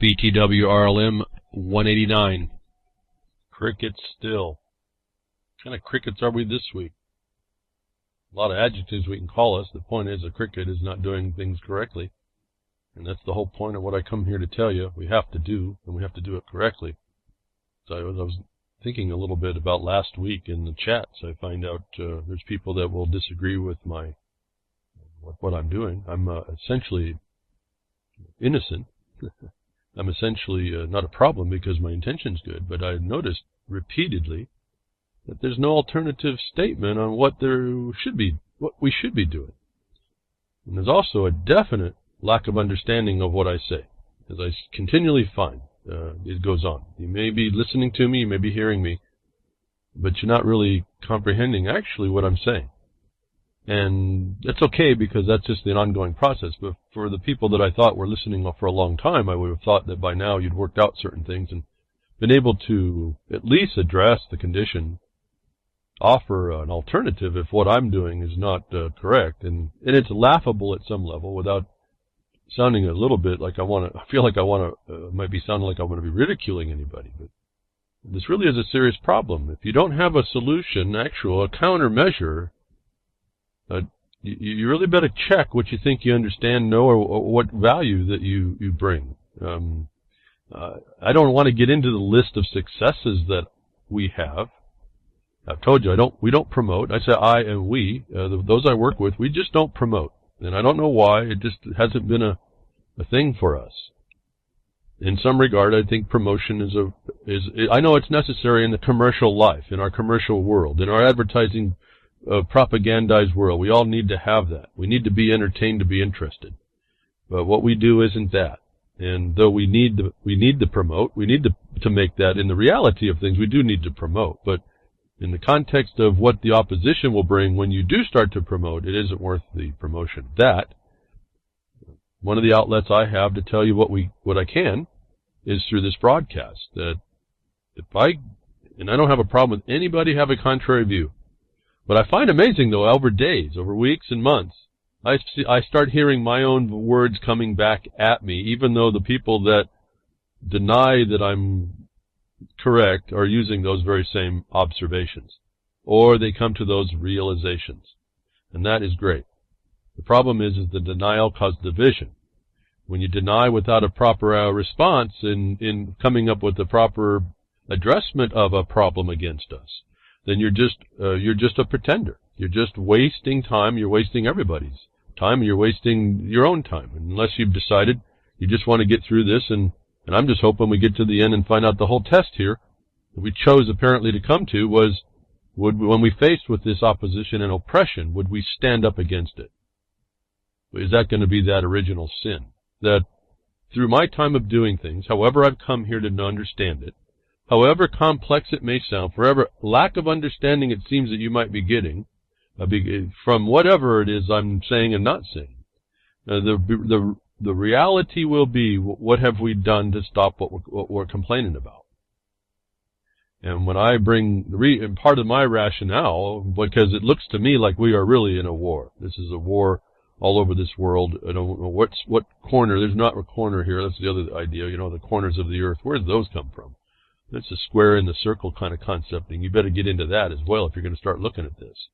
BTWRLM 189. Crickets still. What kind of crickets are we this week? A lot of adjectives we can call us. The point is a cricket is not doing things correctly. And that's the whole point of what I come here to tell you. We have to do, and we have to do it correctly. So I was thinking a little bit about last week in the chats. I find out there's people that will disagree with what I'm doing. I'm essentially innocent. I'm essentially not a problem because my intention's good, but I've noticed repeatedly that there's no alternative statement on what we should be doing. And there's also a definite lack of understanding of what I say, as I continually find. It goes on. You may be listening to me, you may be hearing me, but you're not really comprehending actually what I'm saying. And that's okay because that's just an ongoing process. But for the people that I thought were listening for a long time, I would have thought that by now you'd worked out certain things and been able to at least address the condition, offer an alternative if what I'm doing is not correct. And it's laughable at some level without sounding a little bit like might be sounding like I want to be ridiculing anybody. But this really is a serious problem. If you don't have a solution, a countermeasure, you really better check what you think you understand, know, or what value that you bring. I don't want to get into the list of successes that we have. I've told you we don't promote. I say I and we, those I work with, we just don't promote. And I don't know why. It just hasn't been a thing for us. In some regard, I think promotion is I know it's necessary in the commercial life, in our commercial world, in our advertising propagandized world. We all need to have that. We need to be entertained to be interested. But what we do isn't that. And though we need to promote, we need to make that in the reality of things, we do need to promote. But in the context of what the opposition will bring when you do start to promote, it isn't worth the promotion. That, one of the outlets I have to tell you what I can is through this broadcast. That and I don't have a problem with anybody have a contrary view. But I find amazing, though, over days, over weeks and months, I start hearing my own words coming back at me, even though the people that deny that I'm correct are using those very same observations. Or they come to those realizations. And that is great. The problem is the denial causes division. When you deny without a proper response in coming up with the proper addressment of a problem against us, then you're just a pretender. You're just wasting time. You're wasting everybody's time. You're wasting your own time. Unless you've decided you just want to get through this, and I'm just hoping we get to the end and find out the whole test here that we chose apparently to come to was, when we faced with this opposition and oppression, would we stand up against it? Is that going to be that original sin? That through my time of doing things, however I've come here to understand it, however complex it may sound, forever lack of understanding it seems that you might be getting, from whatever it is I'm saying and not saying, the reality will be, what have we done to stop what we're complaining about? And when I bring part of my rationale, because it looks to me like we are really in a war. This is a war all over this world. I don't know what corner. There's not a corner here. That's the other idea. The corners of the earth. Where do those come from? That's a square in the circle kind of concept, and you better get into that as well if you're going to start looking at this.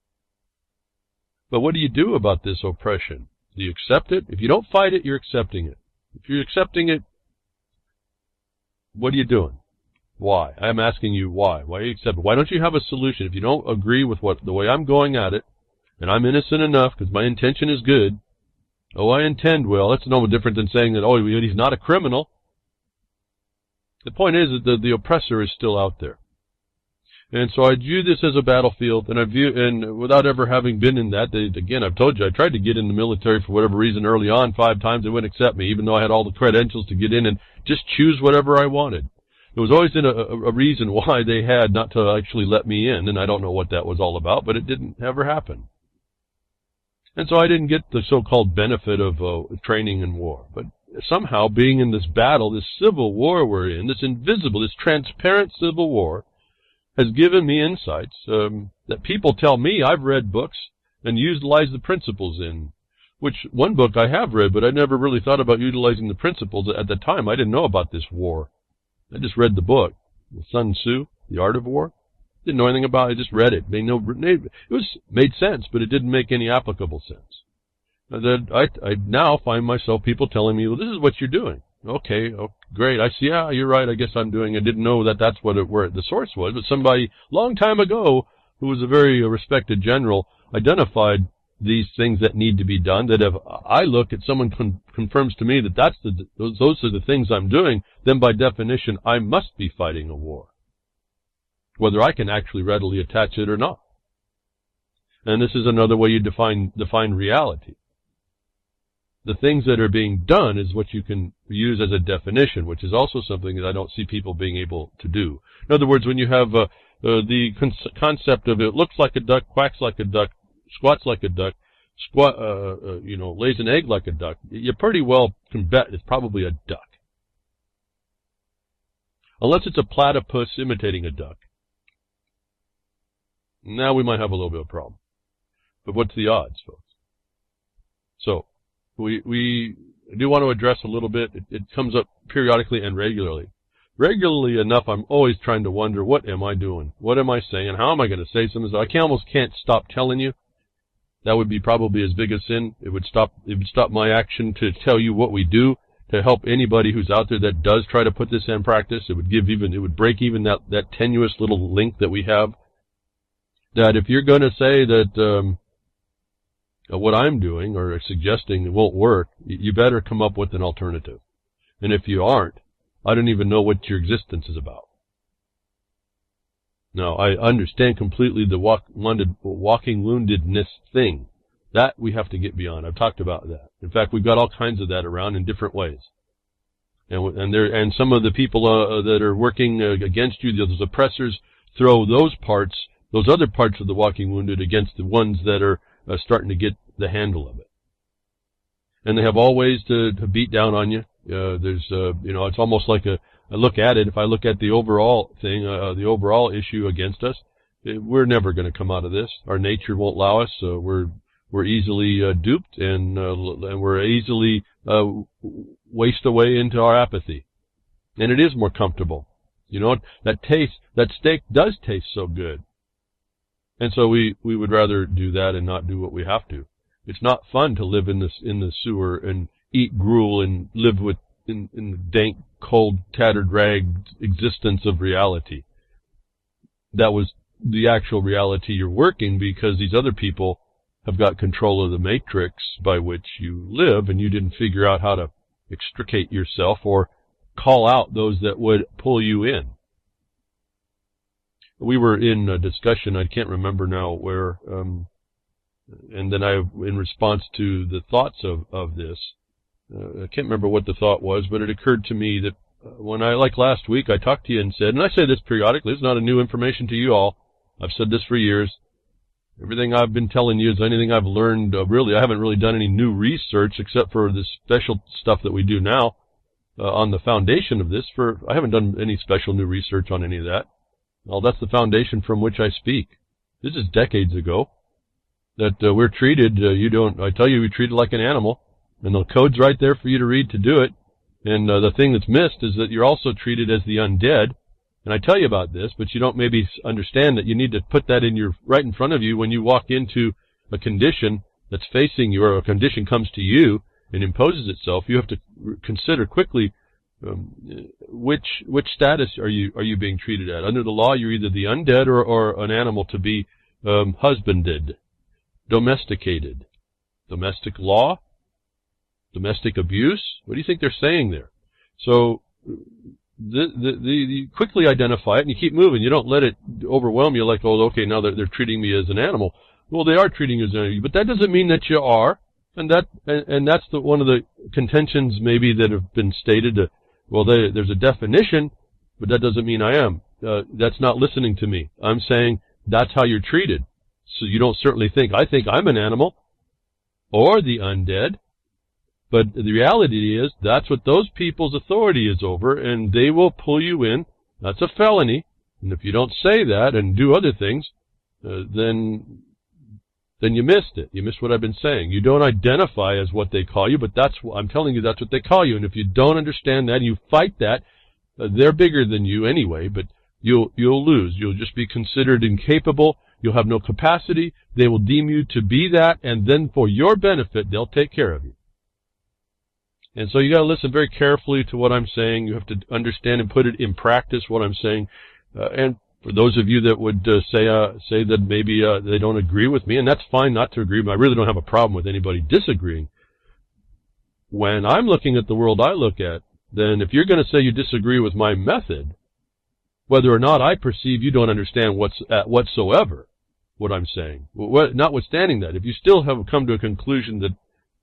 But what do you do about this oppression? Do you accept it? If you don't fight it, you're accepting it. If you're accepting it, what are you doing? Why? I'm asking you why. Why are you accepting it? Why don't you have a solution? If you don't agree with the way I'm going at it, and I'm innocent enough because my intention is good, I intend well, that's no different than saying that, he's not a criminal. The point is that the oppressor is still out there. And so I view this as a battlefield, and without ever having been in that, again, I've told you, I tried to get in the military for whatever reason early on 5 times. They wouldn't accept me, even though I had all the credentials to get in and just choose whatever I wanted. There was always a reason why they had not to actually let me in, and I don't know what that was all about, but it didn't ever happen. And so I didn't get the so-called benefit of training in war. But somehow being in this battle, this civil war we're in, this invisible, this transparent civil war, has given me insights that people tell me I've read books and utilized the principles in, which one book I have read, but I never really thought about utilizing the principles. At the time, I didn't know about this war. I just read the book, Sun Tzu, The Art of War. Didn't know anything about it. I just read it. Made sense, but it didn't make any applicable sense. I now find myself people telling me, well, this is what you're doing. Okay, oh, great. I see, yeah, you're right. I guess I'm doing it. I didn't know that that's where the source was, but somebody long time ago who was a very respected general identified these things that need to be done, that if I look at someone confirms to me that those are the things I'm doing, then by definition I must be fighting a war, whether I can actually readily attach it or not. And this is another way you define reality. The things that are being done is what you can use as a definition, which is also something that I don't see people being able to do. In other words, when you have the concept of it looks like a duck, quacks like a duck, squats like a duck, lays an egg like a duck, you pretty well can bet it's probably a duck. Unless it's a platypus imitating a duck. Now we might have a little bit of a problem. But what's the odds, folks? So, we do want to address a little bit. It comes up periodically and regularly. Regularly enough, I'm always trying to wonder, what am I doing? What am I saying? And how am I going to say something? I almost can't stop telling you. That would be probably as big a sin. It would stop my action to tell you what we do, to help anybody who's out there that does try to put this in practice. It would break even that tenuous little link that we have. That if you're going to say that what I'm doing or suggesting won't work, you better come up with an alternative. And if you aren't, I don't even know what your existence is about. Now, I understand completely the walking woundedness thing. That we have to get beyond. I've talked about that. In fact, we've got all kinds of that around in different ways. And some of the people that are working against you, those oppressors, throw those other parts of the walking wounded against the ones that are starting to get the handle of it. And they have all ways to beat down on you. It's almost like I look at it, if I look at the overall thing, the overall issue against us, we're never going to come out of this. Our nature won't allow us. We're easily duped, and we're easily waste away into our apathy. And it is more comfortable. You know, that steak does taste so good. And so we would rather do that and not do what we have to. It's not fun to live in the sewer and eat gruel and live in the dank, cold, tattered rag existence of reality. That was the actual reality you're working, because these other people have got control of the matrix by which you live, and you didn't figure out how to extricate yourself or call out those that would pull you in. We were in a discussion, I can't remember now where, and then in response to the thoughts of this, I can't remember what the thought was, but it occurred to me that when like last week, I talked to you and said, and I say this periodically, it's not a new information to you all. I've said this for years. Everything I've been telling you is anything I've learned. I haven't really done any new research except for the special stuff that we do now on the foundation of this. I haven't done any special new research on any of that. Well, that's the foundation from which I speak. This is decades ago. That we're treated, I tell you, we're treated like an animal. And the code's right there for you to read to do it. And the thing that's missed is that you're also treated as the undead. And I tell you about this, but you don't maybe understand that you need to put that right in front of you when you walk into a condition that's facing you, or a condition comes to you and imposes itself. You have to consider quickly which status are you being treated at. Under the law, you're either the undead or an animal to be husbanded, domesticated. Domestic law? Domestic abuse? What do you think they're saying there? So you quickly identify it and you keep moving. You don't let it overwhelm you like, oh, okay, now they're treating me as an animal. Well, they are treating you as an animal, but that doesn't mean that you are. And that's one of the contentions maybe that have been stated. There's a definition, but that doesn't mean I am. That's not listening to me. I'm saying that's how you're treated. So you don't certainly think I'm an animal or the undead. But the reality is that's what those people's authority is over, and they will pull you in. That's a felony. And if you don't say that and do other things, then then you missed it. You missed what I've been saying. You don't identify as what they call you, but I'm telling you that's what they call you. And if you don't understand that and you fight that, they're bigger than you anyway, but you'll lose. You'll just be considered incapable. You'll have no capacity. They will deem you to be that, and then for your benefit, they'll take care of you. And so you got to listen very carefully to what I'm saying. You have to understand and put it in practice what I'm saying. And for those of you that would say that maybe they don't agree with me, and that's fine not to agree, but I really don't have a problem with anybody disagreeing. When I'm looking at the world I look at, then if you're going to say you disagree with my method, whether or not I perceive you don't understand whatsoever what I'm saying, notwithstanding that, if you still have come to a conclusion that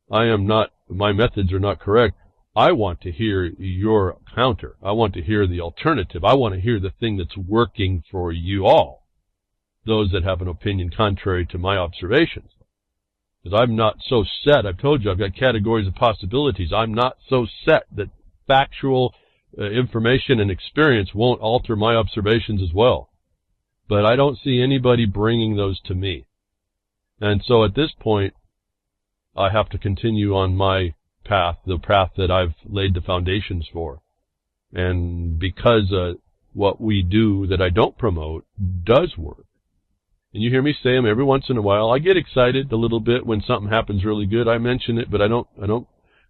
my methods are not correct, I want to hear your counter. I want to hear the alternative. I want to hear the thing that's working for you all, those that have an opinion contrary to my observations. Because I'm not so set. I've told you I've got categories of possibilities. I'm not so set that factual information and experience won't alter my observations as well. But I don't see anybody bringing those to me. And so at this point, I have to continue on my path, the path that I've laid the foundations for. And because what we do that I don't promote does work. And you hear me say them every once in a while. I get excited a little bit when something happens really good. I mention it, but I don't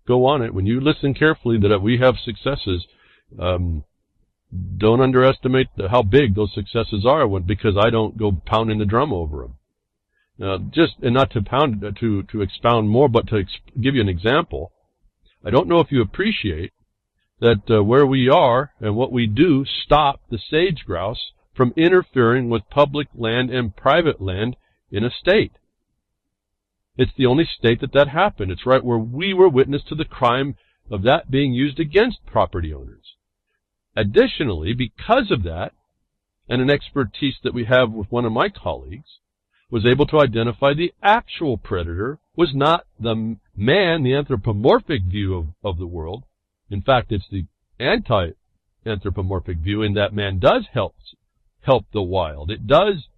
go on it. When you listen carefully that we have successes, don't underestimate how big those successes are because I don't go pounding the drum over them. And not to expound more, but to give you an example. I don't know if you appreciate that where we are and what we do stop the sage grouse from interfering with public land and private land in a state. It's the only state that happened. It's right where we were witness to the crime of that being used against property owners. Additionally, because of that, and an expertise that we have with one of my colleagues, was able to identify the actual predator was not the man, the anthropomorphic view of the world. In fact, it's the anti-anthropomorphic view in that man does help the wild. It does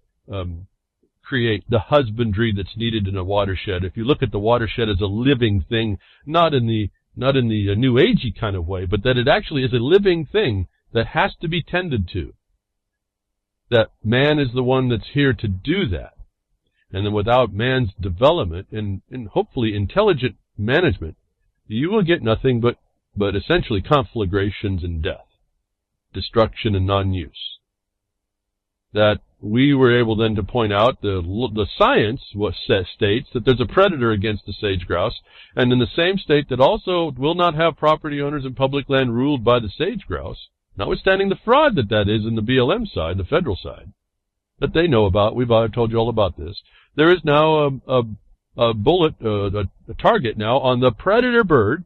create the husbandry that's needed in a watershed. If you look at the watershed as a living thing, not in the new agey kind of way, but that it actually is a living thing that has to be tended to. That man is the one that's here to do that. And then without man's development and hopefully intelligent management, you will get nothing but essentially conflagrations and death, destruction and non-use. That we were able then to point out the science states that there's a predator against the sage grouse, and in the same state that also will not have property owners and public land ruled by the sage grouse, notwithstanding the fraud that is in the BLM side, the federal side, that they know about. I've told you all about this. There is now a target now on the predator bird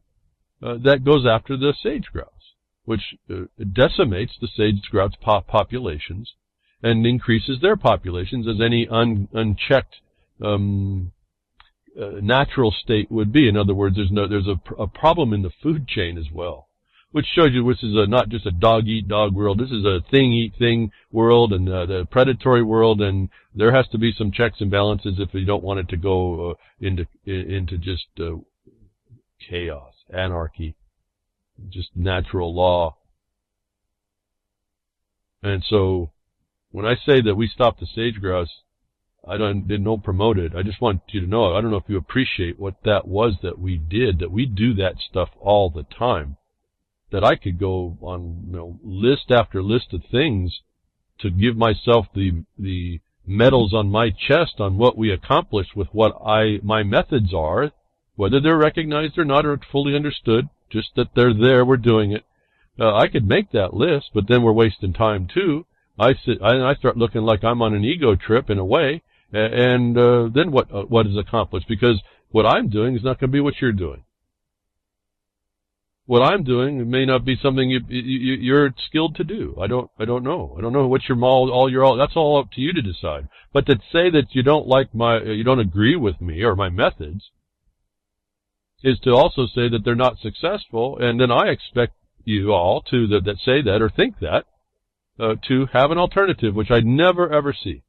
that goes after the sage grouse, which decimates the sage grouse populations and increases their populations as any unchecked natural state would be. In other words, there's a problem in the food chain as well, which shows you this is not just a dog-eat-dog world. This is a thing-eat-thing world and the predatory world, and there has to be some checks and balances if you don't want it to go into just chaos, anarchy, just natural law. And so when I say that we stopped the sage grouse, I didn't promote it. I just want you to know, I don't know if you appreciate what that was that we did, that we do that stuff all the time. That I could go on list after list of things to give myself the medals on my chest on what we accomplished with what my methods are, whether they're recognized or not or fully understood, just that they're there, we're doing it. I could make that list, but then we're wasting time too. I start looking like I'm on an ego trip in a way, and then what is accomplished? Because what I'm doing is not going to be what you're doing. What I'm doing may not be something you're skilled to do. I don't know. I don't know what that's all up to you to decide. But to say that you don't agree with me or my methods is to also say that they're not successful, and then I expect you all that say that or think that to have an alternative, which I never ever see.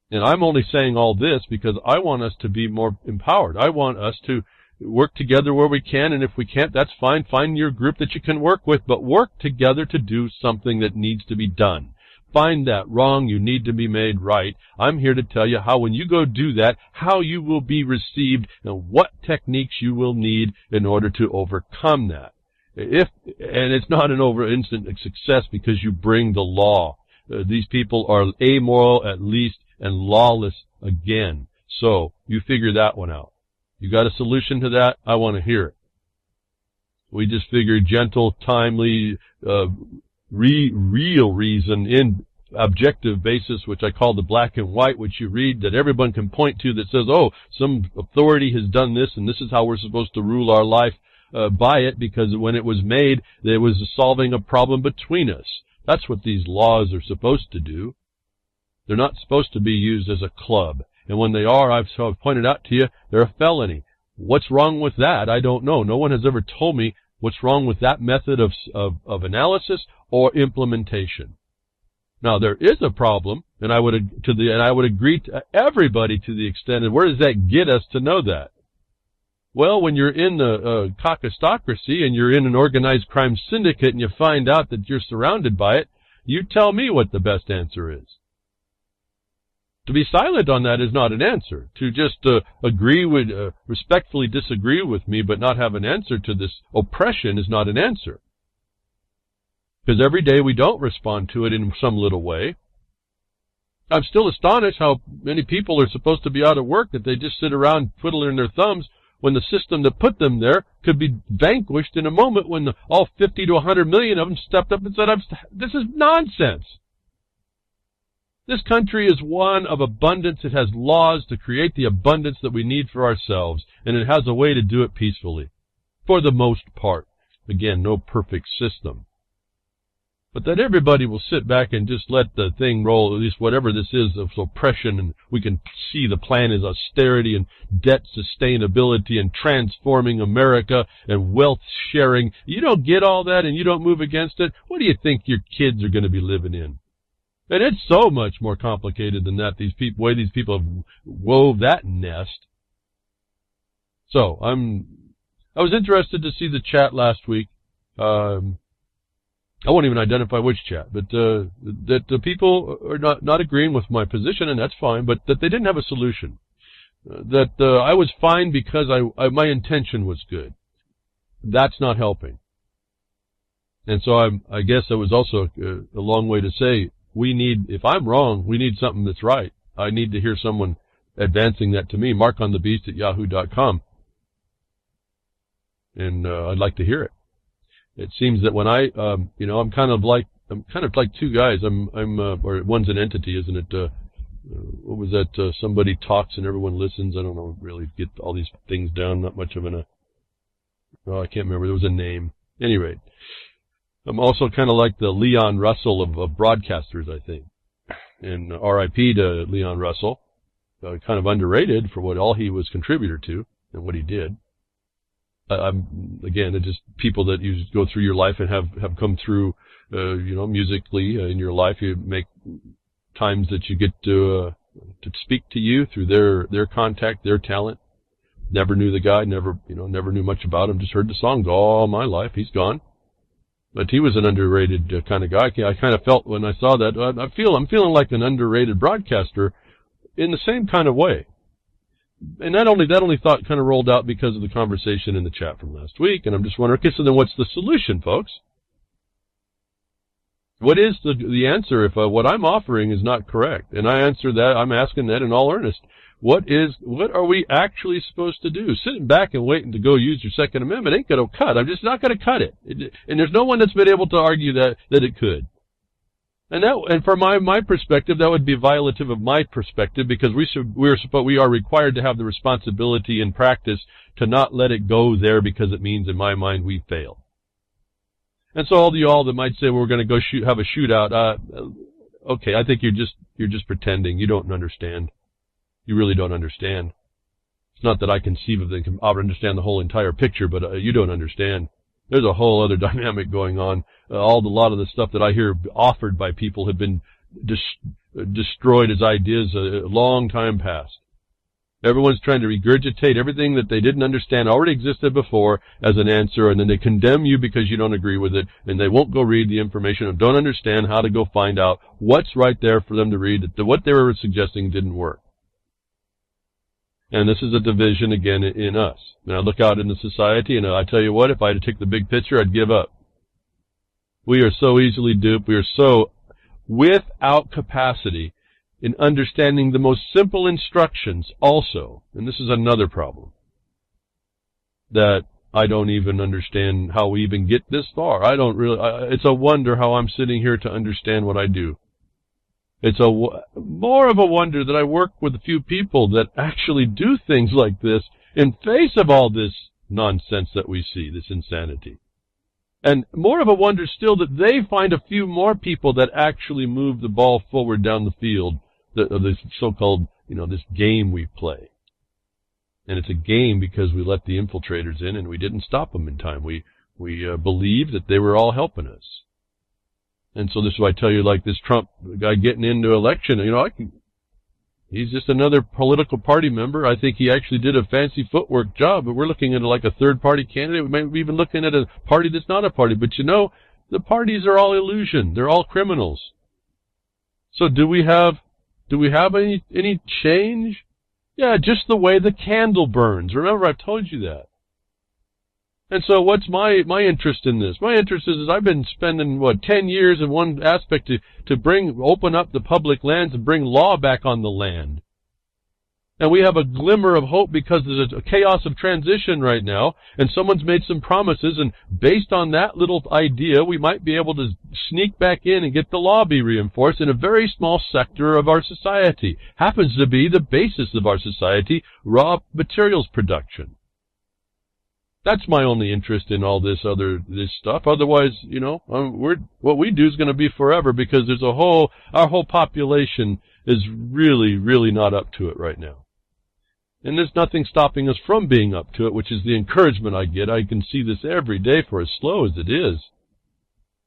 And I'm only saying all this because I want us to be more empowered. I want us to work together where we can, and if we can't, that's fine. Find your group that you can work with, but work together to do something that needs to be done. Find that wrong, you need to be made right. I'm here to tell you how when you go do that, how you will be received and what techniques you will need in order to overcome that. And it's not an instant success because you bring the law. These people are amoral at least and lawless again. So you figure that one out. You got a solution to that? I want to hear it. We just figured gentle, timely, real reason in objective basis, which I call the black and white, which you read that everyone can point to that says, oh, some authority has done this and this is how we're supposed to rule our life by it, because when it was made, it was solving a problem between us. That's what these laws are supposed to do. They're not supposed to be used as a club. And when they are, I've pointed out to you, they're a felony. What's wrong with that? I don't know. No one has ever told me what's wrong with that method of analysis or implementation. Now, there is a problem, and I would agree to everybody to the extent of where does that get us to know that? Well, when you're in the caucustocracy and you're in an organized crime syndicate and you find out that you're surrounded by it, you tell me what the best answer is. To be silent on that is not an answer. To just respectfully disagree with me but not have an answer to this oppression is not an answer. Because every day we don't respond to it in some little way. I'm still astonished how many people are supposed to be out of work that they just sit around twiddling their thumbs when the system that put them there could be vanquished in a moment when all 50 to 100 million of them stepped up and said, this is nonsense. This country is one of abundance. It has laws to create the abundance that we need for ourselves, and it has a way to do it peacefully, for the most part. Again, no perfect system. But that everybody will sit back and just let the thing roll, at least whatever this is of oppression, and we can see the plan is austerity and debt sustainability and transforming America and wealth sharing. You don't get all that and you don't move against it. What do you think your kids are going to be living in? And it's so much more complicated than that, way these people have wove that nest. So, I was interested to see the chat last week. I won't even identify which chat, but that the people are not agreeing with my position, and that's fine, but that they didn't have a solution. That I was fine because my intention was good. That's not helping. And so I guess that was also a long way to say, if I'm wrong, we need something that's right. I need to hear someone advancing that to me. markonthebeast@yahoo.com. And I'd like to hear it. It seems that when I'm kind of like two guys. Or one's an entity, isn't it? What was that? Somebody talks and everyone listens. I don't know, really get all these things down. Not much of I can't remember. There was a name. At any rate. I'm also kind of like the Leon Russell of broadcasters, I think. And R.I.P. to Leon Russell. Kind of underrated for all he was contributor to and what he did. Again, it's just people that you go through your life and have come through, musically in your life. You make times that you get to speak to you through their contact, their talent. Never knew the guy, never knew much about him. Just heard the songs all my life. He's gone. But he was an underrated kind of guy. I kind of felt when I saw that, I'm feeling like an underrated broadcaster in the same kind of way. And that only thought kind of rolled out because of the conversation in the chat from last week. And I'm just wondering, okay, so then what's the solution, folks? What is the answer if what I'm offering is not correct? And I answer that, I'm asking that in all earnest. What are we actually supposed to do? Sitting back and waiting to go use your Second Amendment ain't going to cut. I'm just not going to cut it. And there's no one that's been able to argue that it could. And from my perspective, that would be violative of my perspective, because we are required to have the responsibility in practice to not let it go there, because it means, in my mind, we fail. And so all y'all that might say, well, we're going to go have a shootout, okay, I think you're just pretending. You don't understand. You really don't understand. It's not that I conceive of it, I understand the whole entire picture, but you don't understand. There's a whole other dynamic going on. A lot of the stuff that I hear offered by people have been destroyed as ideas a long time past. Everyone's trying to regurgitate everything that they didn't understand already existed before as an answer, and then they condemn you because you don't agree with it, and they won't go read the information or don't understand how to go find out what's right there for them to read, that what they were suggesting didn't work. And this is a division, again, in us. And I look out into society, and I tell you what, if I had to take the big picture, I'd give up. We are so easily duped. We are so without capacity in understanding the most simple instructions also. And this is another problem, that I don't even understand how we even get this far. It's a wonder how I'm sitting here to understand what I do. It's more of a wonder that I work with a few people that actually do things like this in face of all this nonsense that we see, this insanity. And more of a wonder still that they find a few more people that actually move the ball forward down the field, this so-called, this game we play. And it's a game because we let the infiltrators in and we didn't stop them in time. We believed that they were all helping us. And so this is why I tell you, like this Trump guy getting into election, he's just another political party member. I think he actually did a fancy footwork job, but we're looking at like a third-party candidate. We might be even looking at a party that's not a party. But the parties are all illusion. They're all criminals. So do we have any change? Yeah, just the way the candle burns. Remember, I've told you that. And so what's my interest in this? My interest is I've been spending, 10 years in one aspect to open up the public lands and bring law back on the land. And we have a glimmer of hope because there's a chaos of transition right now, and someone's made some promises, and based on that little idea, we might be able to sneak back in and get the law be reinforced in a very small sector of our society. Happens to be the basis of our society, raw materials production. That's my only interest in all this stuff. Otherwise, what we do is going to be forever because our whole population is really, really not up to it right now. And there's nothing stopping us from being up to it, which is the encouragement I get. I can see this every day for as slow as it is.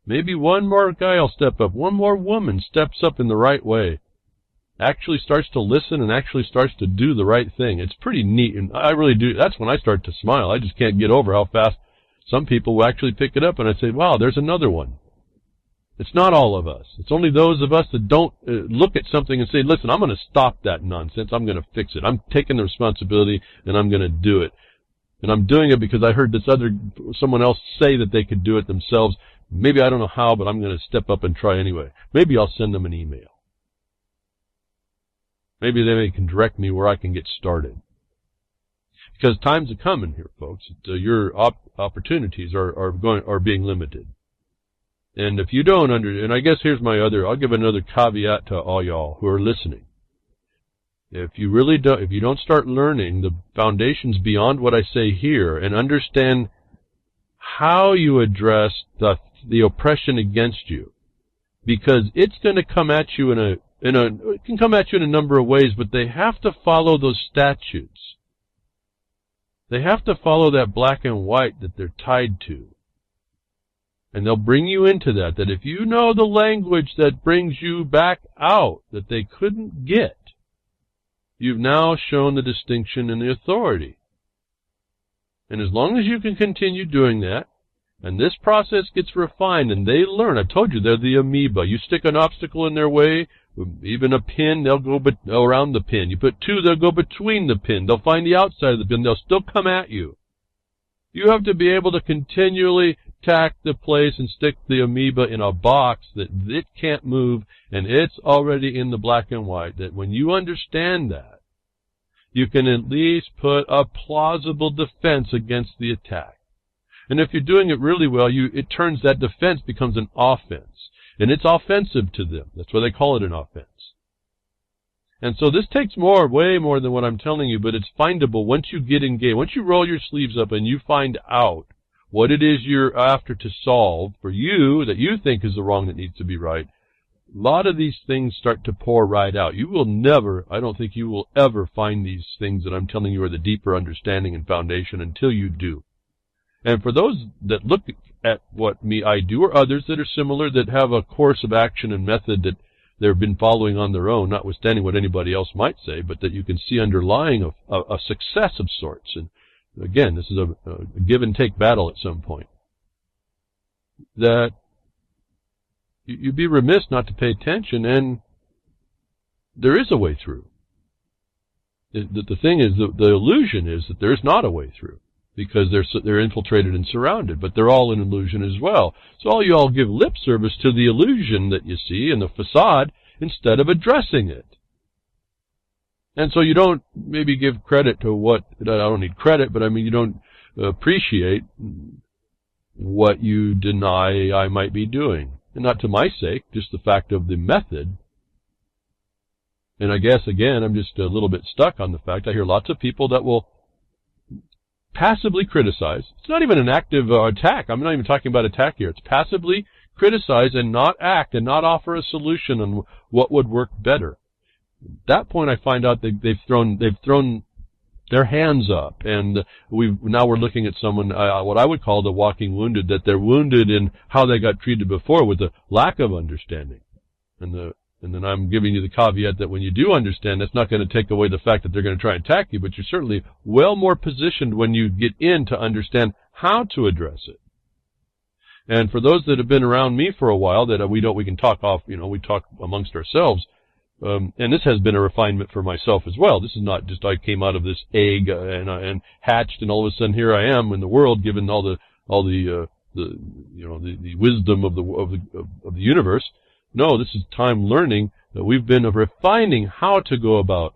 Maybe one more guy will step up. One more woman steps up in the right way. Actually starts to listen and actually starts to do the right thing. It's pretty neat, and I really do. That's when I start to smile. I just can't get over how fast some people will actually pick it up, and I say, wow, there's another one. It's not all of us. It's only those of us that don't look at something and say, listen, I'm going to stop that nonsense. I'm going to fix it. I'm taking the responsibility, and I'm going to do it. And I'm doing it because I heard someone else say that they could do it themselves. Maybe I don't know how, but I'm going to step up and try anyway. Maybe I'll send them an email. Maybe they can direct me where I can get started. Because times are coming here, folks. Your opportunities are being limited. And if you don't and I guess here's I'll give another caveat to all y'all who are listening. If you don't start learning the foundations beyond what I say here and understand how you address the oppression against you, because it's going to come at you it can come at you in a number of ways, but they have to follow those statutes. They have to follow that black and white that they're tied to. And they'll bring you into that if you know the language that brings you back out that they couldn't get, you've now shown the distinction and the authority. And as long as you can continue doing that, and this process gets refined and they learn, I told you they're the amoeba. You stick an obstacle in their way, even a pin, they'll go around the pin. You put two, they'll go between the pin. They'll find the outside of the pin. They'll still come at you. You have to be able to continually tack the place and stick the amoeba in a box that it can't move, and it's already in the black and white. That when you understand that, you can at least put a plausible defense against the attack. And if you're doing it really well, it turns that defense becomes an offense. And it's offensive to them. That's why they call it an offense. And so this takes way more than what I'm telling you, but it's findable once you get engaged. Once you roll your sleeves up and you find out what it is you're after to solve for you that you think is the wrong that needs to be right, a lot of these things start to pour right out. I don't think you will ever find these things that I'm telling you are the deeper understanding and foundation until you do. And for those that look at what I do, or others that are similar, that have a course of action and method they've been following on their own, notwithstanding what anybody else might say, but that you can see underlying a success of sorts. And again, this is a give and take battle at some point. That you'd be remiss not to pay attention, and there is a way through. The thing is, the illusion is that there's not a way through, because they're infiltrated and surrounded, but they're all an illusion as well. So all you all give lip service to the illusion that you see in the facade instead of addressing it. And so you don't maybe give credit to what, I don't need credit, but I mean you don't appreciate what you deny I might be doing. And not to my sake, just the fact of the method. And I guess, again, I'm just a little bit stuck on the fact I hear lots of people that will passively criticize. It's not even an active attack. I'm not even talking about attack here. It's passively criticize and not act and not offer a solution on what would work better. At that point, I find out they've thrown their hands up, and now we're looking at someone, what I would call the walking wounded, that they're wounded in how they got treated before with a lack of understanding. And then I'm giving you the caveat that when you do understand, that's not going to take away the fact that they're going to try and attack you, but you're certainly well more positioned when you get in to understand how to address it. And for those that have been around me for a while, that we can talk off, we talk amongst ourselves, and this has been a refinement for myself as well. This is not just I came out of this egg and hatched, and all of a sudden here I am in the world, given all the wisdom of the universe. No, this is time learning that we've been refining how to go about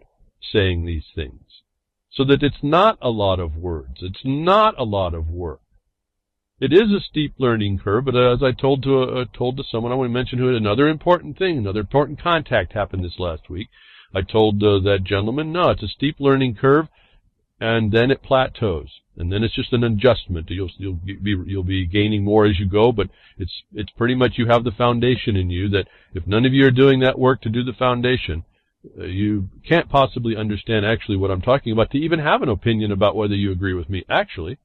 saying these things, so that it's not a lot of words. It's not a lot of work. It is a steep learning curve, but as I told to someone, I want to mention another important thing, another important contact happened this last week. I told that gentleman, no, it's a steep learning curve, and then it plateaus, and then it's just an adjustment. You'll be gaining more as you go, but it's pretty much you have the foundation in you that if none of you are doing that work to do the foundation, you can't possibly understand actually what I'm talking about to even have an opinion about whether you agree with me actually.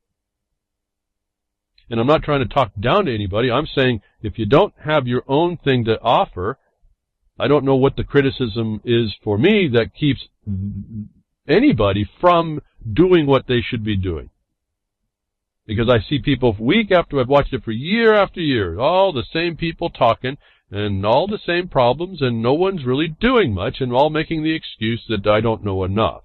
And I'm not trying to talk down to anybody. I'm saying if you don't have your own thing to offer, I don't know what the criticism is for me that keeps anybody from doing what they should be doing. Because I see people week after, I've watched it for year after year, all the same people talking and all the same problems, and no one's really doing much, and all making the excuse that I don't know enough.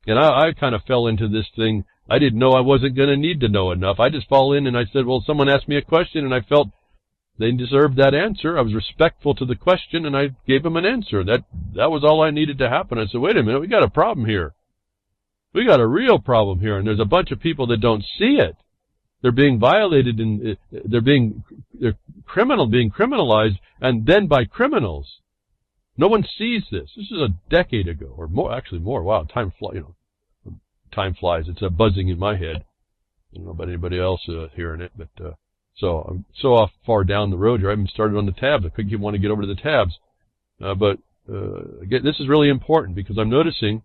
And I kind of fell into this thing. I didn't know I wasn't going to need to know enough. I just fall in and I said, well, someone asked me a question and I felt they deserved that answer. I was respectful to the question and I gave them an answer. That was all I needed to happen. I said, wait a minute, we got a problem here. We got a real problem here, and there's a bunch of people that don't see it. They're being violated, and they're being criminalized, and then by criminals. No one sees this. This is a decade ago, or more, actually more. Wow, time flies. It's a buzzing in my head. I don't know about anybody else hearing it, but so I'm so far down the road here. I haven't started on the tabs. I couldn't want to get over to the tabs, but again, this is really important because I'm noticing.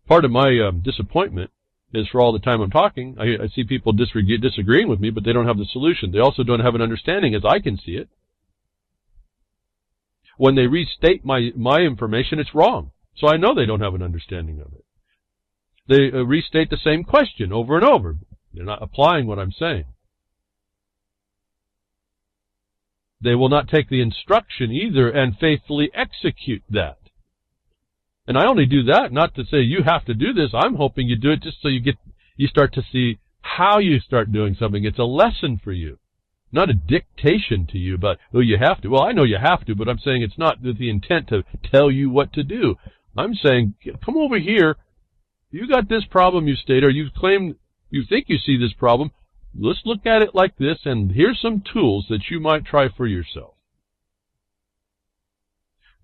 Part of my disappointment is for all the time I'm talking, I see people disagreeing with me, but they don't have the solution. They also don't have an understanding, as I can see it. When they restate my information, it's wrong. So I know they don't have an understanding of it. They restate the same question over and over. They're not applying what I'm saying. They will not take the instruction either and faithfully execute that. And I only do that not to say you have to do this. I'm hoping you do it just so you start to see how you start doing something. It's a lesson for you, not a dictation to you about, oh, you have to. Well, I know you have to, but I'm saying it's not with the intent to tell you what to do. I'm saying, come over here. You got this problem you state, or you claim you think you see this problem. Let's look at it like this, and here's some tools that you might try for yourself.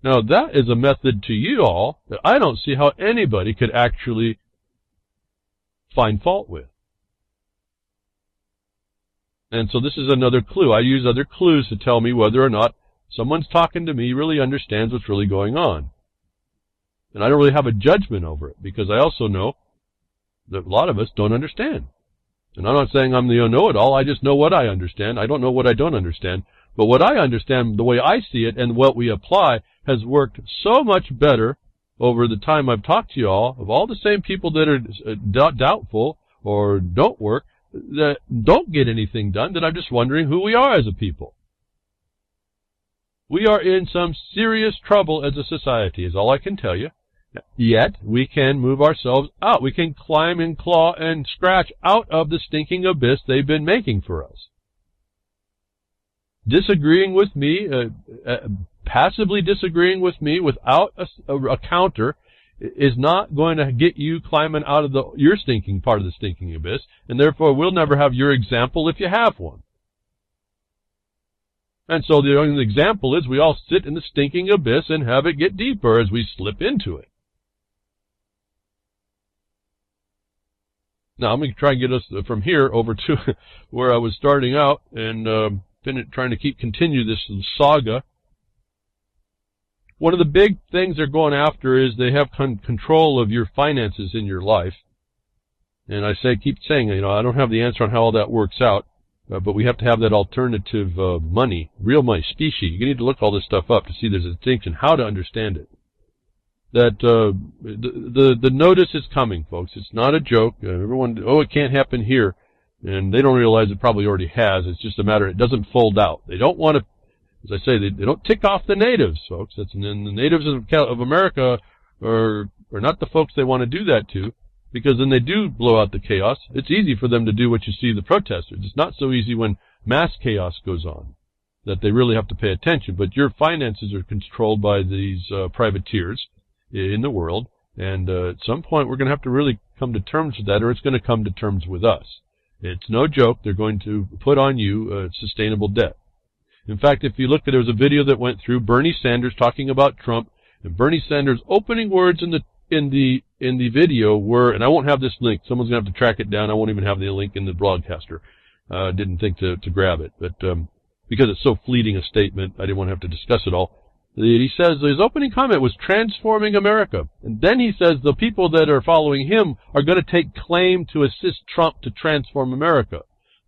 Now, that is a method to you all that I don't see how anybody could actually find fault with. And so this is another clue. I use other clues to tell me whether or not someone's talking to me really understands what's really going on. And I don't really have a judgment over it, because I also know that a lot of us don't understand. And I'm not saying I'm the know-it-all. I just know what I understand. I don't know what I don't understand. But what I understand, the way I see it and what we apply, has worked so much better over the time I've talked to you all the same people that are doubtful or don't work, that don't get anything done, that I'm just wondering who we are as a people. We are in some serious trouble as a society, is all I can tell you. Yet, we can move ourselves out. We can climb and claw and scratch out of the stinking abyss they've been making for us. Disagreeing with me, passively disagreeing with me without a counter is not going to get you climbing out of your stinking part of the stinking abyss, and therefore we'll never have your example if you have one. And so the only example is we all sit in the stinking abyss and have it get deeper as we slip into it. Now I'm going to try and get us from here over to where I was starting out and trying to continue this saga. One of the big things they're going after is they have control of your finances in your life. And keep saying, I don't have the answer on how all that works out, but we have to have that alternative money, real money, specie. You need to look all this stuff up to see there's a distinction, how to understand it. That the notice is coming, folks. It's not a joke. Everyone, it can't happen here. And they don't realize it probably already has. It's just a matter, it doesn't fold out. They don't want to, as I say, they don't tick off the natives, folks. And the natives of America are not the folks they want to do that to, because then they do blow out the chaos. It's easy for them to do what you see the protesters. It's not so easy when mass chaos goes on, that they really have to pay attention. But your finances are controlled by these privateers in the world, and at some point we're going to have to really come to terms with that, or it's going to come to terms with us. It's no joke. They're going to put on you sustainable debt. In fact, if you look at, there was a video that went through Bernie Sanders talking about Trump, and Bernie Sanders' opening words in the video were, and I won't have this link. Someone's going to have to track it down. I won't even have the link in the broadcaster. Didn't think to grab it, but because it's so fleeting a statement, I didn't want to have to discuss it all. He says his opening comment was transforming America. And then he says the people that are following him are going to take claim to assist Trump to transform America.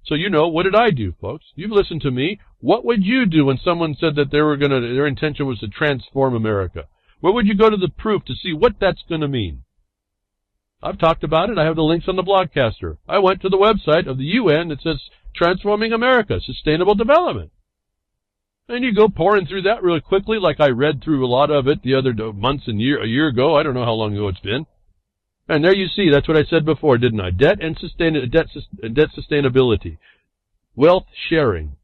So what did I do, folks? You've listened to me. What would you do when someone said that their intention was to transform America? Where would you go to the proof to see what that's going to mean? I've talked about it. I have the links on the blogcaster. I went to the website of the UN that says Transforming America, Sustainable Development. And you go pouring through that really quickly, like I read through a lot of it the other a year ago. I don't know how long ago it's been. And there you see, that's what I said before, didn't I? Debt sustainability, wealth sharing,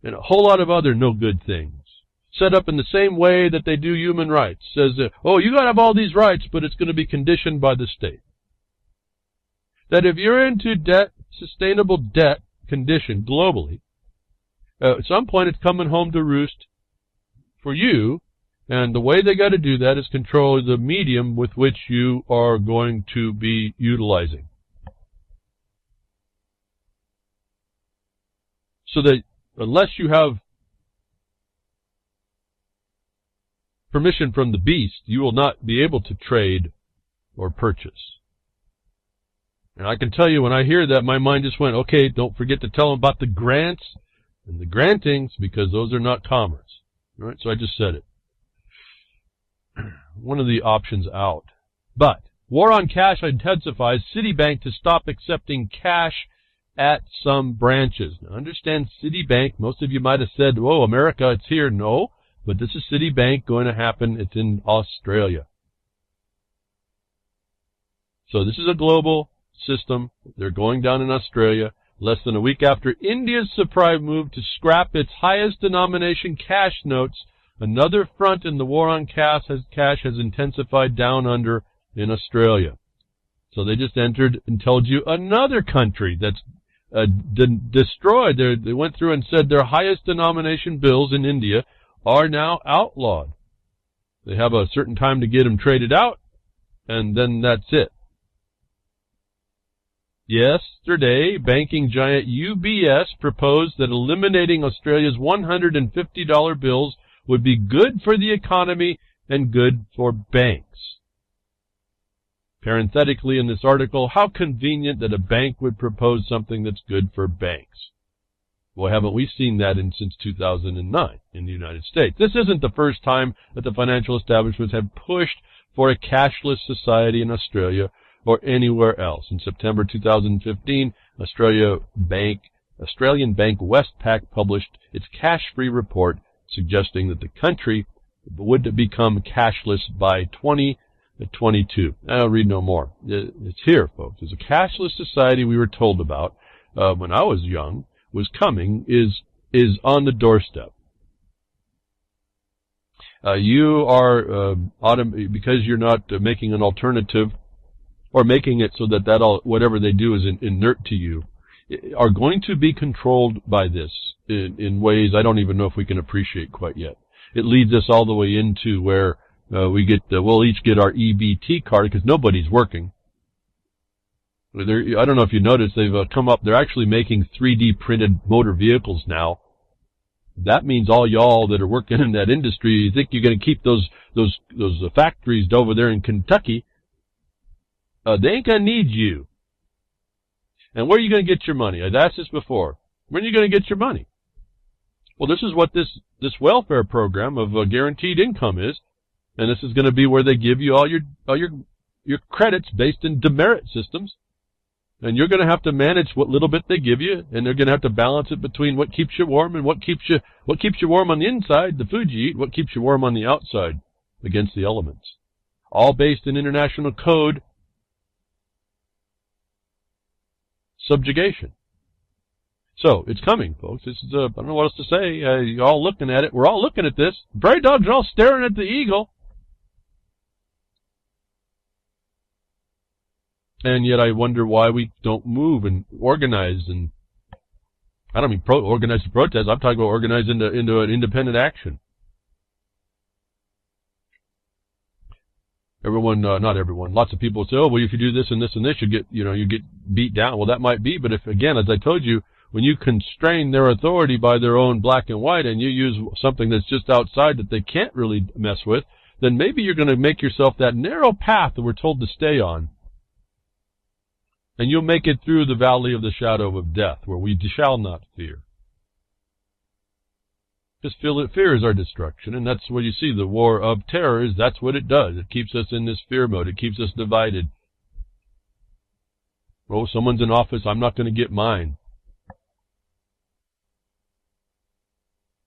and a whole lot of other no good things. Set up in the same way that they do human rights. Says, you got to have all these rights, but it's going to be conditioned by the state. That if you're into sustainable debt condition globally, at some point it's coming home to roost for you, and the way they got to do that is control the medium with which you are going to be utilizing. So that unless you have permission from the beast, you will not be able to trade or purchase. And I can tell you, when I hear that, my mind just went, okay, don't forget to tell them about the grants and the grantings, because those are not commerce. All right, so I just said it. One of the options out. But war on cash intensifies. Citibank to stop accepting cash at some branches. Now understand, Citibank, most of you might have said, whoa, America, it's here. No, but this is Citibank going to happen. It's in Australia. So this is a global system. They're going down in Australia. Less than a week after India's surprise move to scrap its highest denomination cash notes, another front in the war on cash has intensified down under in Australia. So they just entered and told you another country that's destroyed. They went through and said their highest denomination bills in India are now outlawed. They have a certain time to get them traded out, and then that's it. Yesterday, banking giant UBS proposed that eliminating Australia's $150 bills would be good for the economy and good for banks. Parenthetically in this article, how convenient that a bank would propose something that's good for banks. Well, haven't we seen that since 2009 in the United States? This isn't the first time that the financial establishments have pushed for a cashless society in Australia or anywhere else. In September 2015, Australian bank Westpac published its cash-free report suggesting that the country would become cashless by 2022. I'll read no more. It's here, folks. It's a cashless society we were told about when I was young was coming, is on the doorstep. You are because you're not making an alternative or making it so that whatever they do is inert to you, are going to be controlled by this in ways I don't even know if we can appreciate quite yet. It leads us all the way into where we'll each get our EBT card because nobody's working. I don't know if you noticed, they've come up, they're actually making 3D printed motor vehicles now. That means all y'all that are working in that industry, you think you're going to keep those factories over there in Kentucky, they ain't going to need you. And where are you going to get your money? I've asked this before. When are you going to get your money? Well, this is what this welfare program of guaranteed income is, and this is going to be where they give you all your credits based in demerit systems. And you're going to have to manage what little bit they give you, and they're going to have to balance it between what keeps you warm and what keeps you warm on the inside, the food you eat, what keeps you warm on the outside against the elements. All based in international code subjugation. So, it's coming, folks. This is, I don't know what else to say. You're all looking at it. We're all looking at this. The prairie dogs are all staring at the eagle. And yet I wonder why we don't move and organize, and I don't mean organize to protest. I'm talking about organize into an independent action. Not everyone. Lots of people say, "Oh, well, if you do this and this and this, you get beat down." Well, that might be, but if, again, as I told you, when you constrain their authority by their own black and white, and you use something that's just outside that they can't really mess with, then maybe you're going to make yourself that narrow path that we're told to stay on. And you'll make it through the valley of the shadow of death, where we shall not fear. Because fear is our destruction, and that's what you see, the war of terror that's what it does. It keeps us in this fear mode. It keeps us divided. Oh, someone's in office, I'm not going to get mine.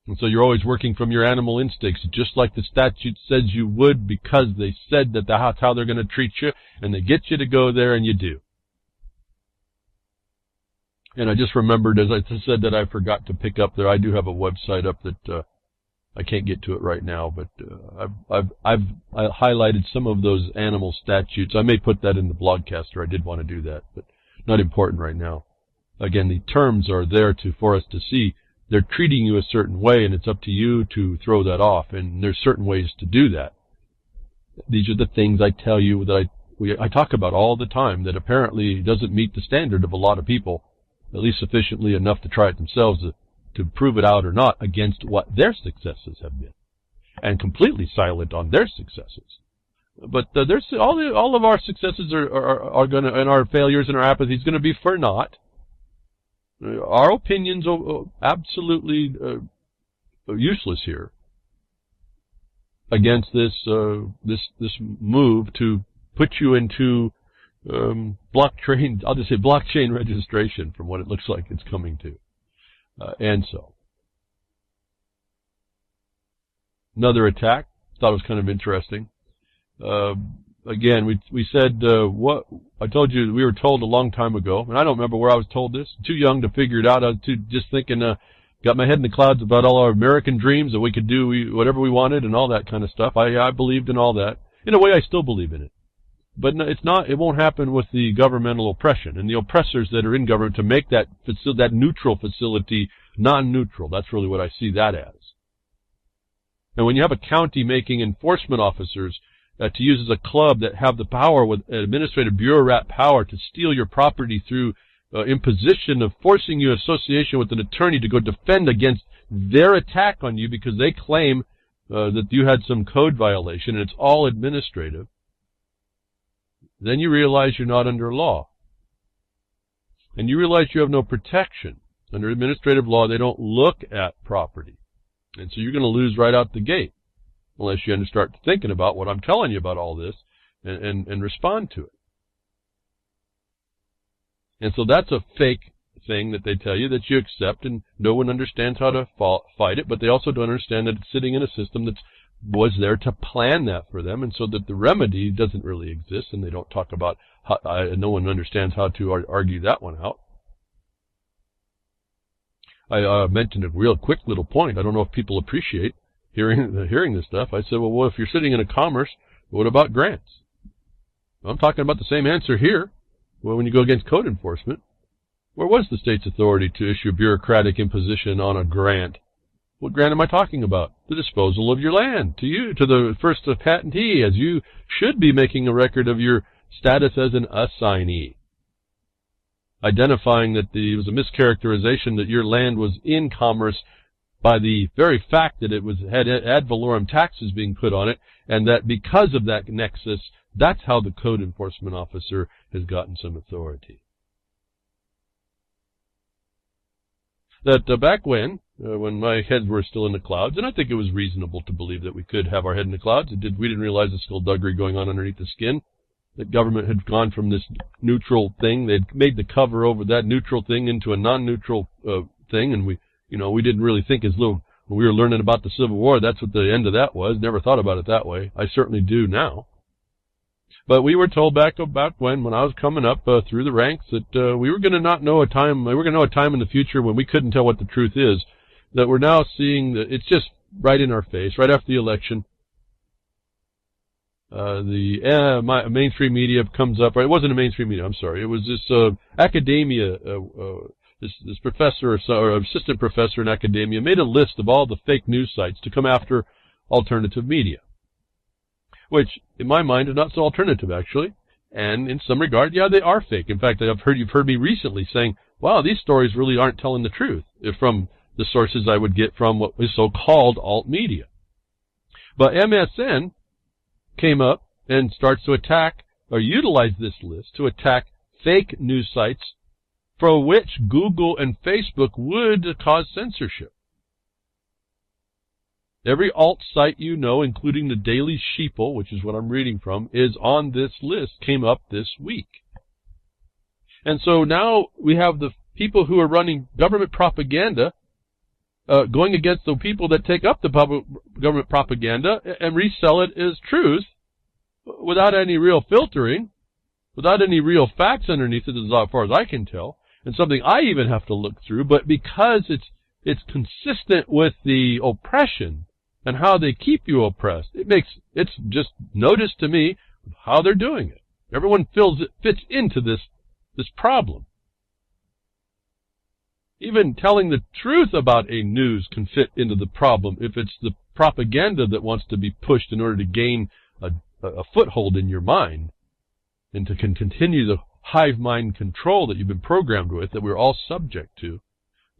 And so you're always working from your animal instincts, just like the statute says you would, because they said that's how they're going to treat you, and they get you to go there, and you do. And I just remembered, as I said, that I forgot to pick up there. I do have a website up that I can't get to it right now, but I've highlighted some of those animal statutes. I may put that in the blogcaster. I did want to do that, but not important right now. Again, the terms are there for us to see. They're treating you a certain way, and it's up to you to throw that off. And there's certain ways to do that. These are the things I tell you that I talk about all the time that apparently doesn't meet the standard of a lot of people, at least sufficiently enough to try it themselves to prove it out or not against what their successes have been, and completely silent on their successes. But there's all of our successes are going to, and our failures and our apathy is going to be for naught. Our opinions are absolutely useless here against this move to put you into blockchain. I'll just say blockchain registration, from what it looks like it's coming to. And so, another attack. Thought it was kind of interesting. Again, we said what I told you. We were told a long time ago, and I don't remember where I was told this. Too young to figure it out. I was just thinking. Got my head in the clouds about all our American dreams that we could do whatever we wanted and all that kind of stuff. I believed in all that. In a way, I still believe in it. But it's not. It won't happen with the governmental oppression and the oppressors that are in government to make that neutral facility non-neutral. That's really what I see that as. And when you have a county making enforcement officers to use as a club that have the power with administrative bureaucrat power to steal your property through imposition of forcing you association with an attorney to go defend against their attack on you because they claim that you had some code violation and it's all administrative, then you realize you're not under law. And you realize you have no protection. Under administrative law, they don't look at property. And so you're going to lose right out the gate unless you start thinking about what I'm telling you about all this and respond to it. And so that's a fake thing that they tell you that you accept, and no one understands how to fight it, but they also don't understand that it's sitting in a system that was there to plan that for them, and so that the remedy doesn't really exist, and they don't talk about how, no one understands how to argue that one out. I mentioned a real quick little point. I don't know if people appreciate hearing this stuff. I said, well, if you're sitting in a commerce, what about grants? I'm talking about the same answer here. Well, when you go against code enforcement, where was the state's authority to issue bureaucratic imposition on a grant? What grant am I talking about? The disposal of your land to you, to the first patentee, as you should be making a record of your status as an assignee. Identifying that it was a mischaracterization that your land was in commerce by the very fact that it had ad valorem taxes being put on it, and that because of that nexus, that's how the code enforcement officer has gotten some authority. That back when my heads were still in the clouds, and I think it was reasonable to believe that we could have our head in the clouds. We didn't realize the skullduggery going on underneath the skin. That government had gone from this neutral thing. They'd made the cover over that neutral thing into a non-neutral thing, and we didn't really think when we were learning about the Civil War, that's what the end of that was. Never thought about it that way. I certainly do now. But we were told back when I was coming up through the ranks that we were going to know a time in the future when we couldn't tell what the truth is. That we're now seeing that it's just right in our face, right after the election. The mainstream media comes up. Right, it wasn't a mainstream media. I'm sorry. It was this academia. This professor or assistant professor in academia made a list of all the fake news sites to come after alternative media, which in my mind are not so alternative actually, and in some regard, yeah, they are fake. In fact, you've heard me recently saying, "Wow, these stories really aren't telling the truth," from the sources I would get from what is so-called alt media. But MSN came up and starts to attack or utilize this list to attack fake news sites for which Google and Facebook would cause censorship. Every alt site you know, including the Daily Sheeple, which is what I'm reading from, is on this list, came up this week. And so now we have the people who are running government propaganda going against the people that take up the government propaganda and resell it as truth without any real filtering, without any real facts underneath it as far as I can tell, and something I even have to look through, but because it's consistent with the oppression and how they keep you oppressed, it's just notice to me how they're doing it. Everyone fits into this problem. Even telling the truth about a news can fit into the problem if it's the propaganda that wants to be pushed in order to gain a foothold in your mind and to continue the hive mind control that you've been programmed with, that we're all subject to.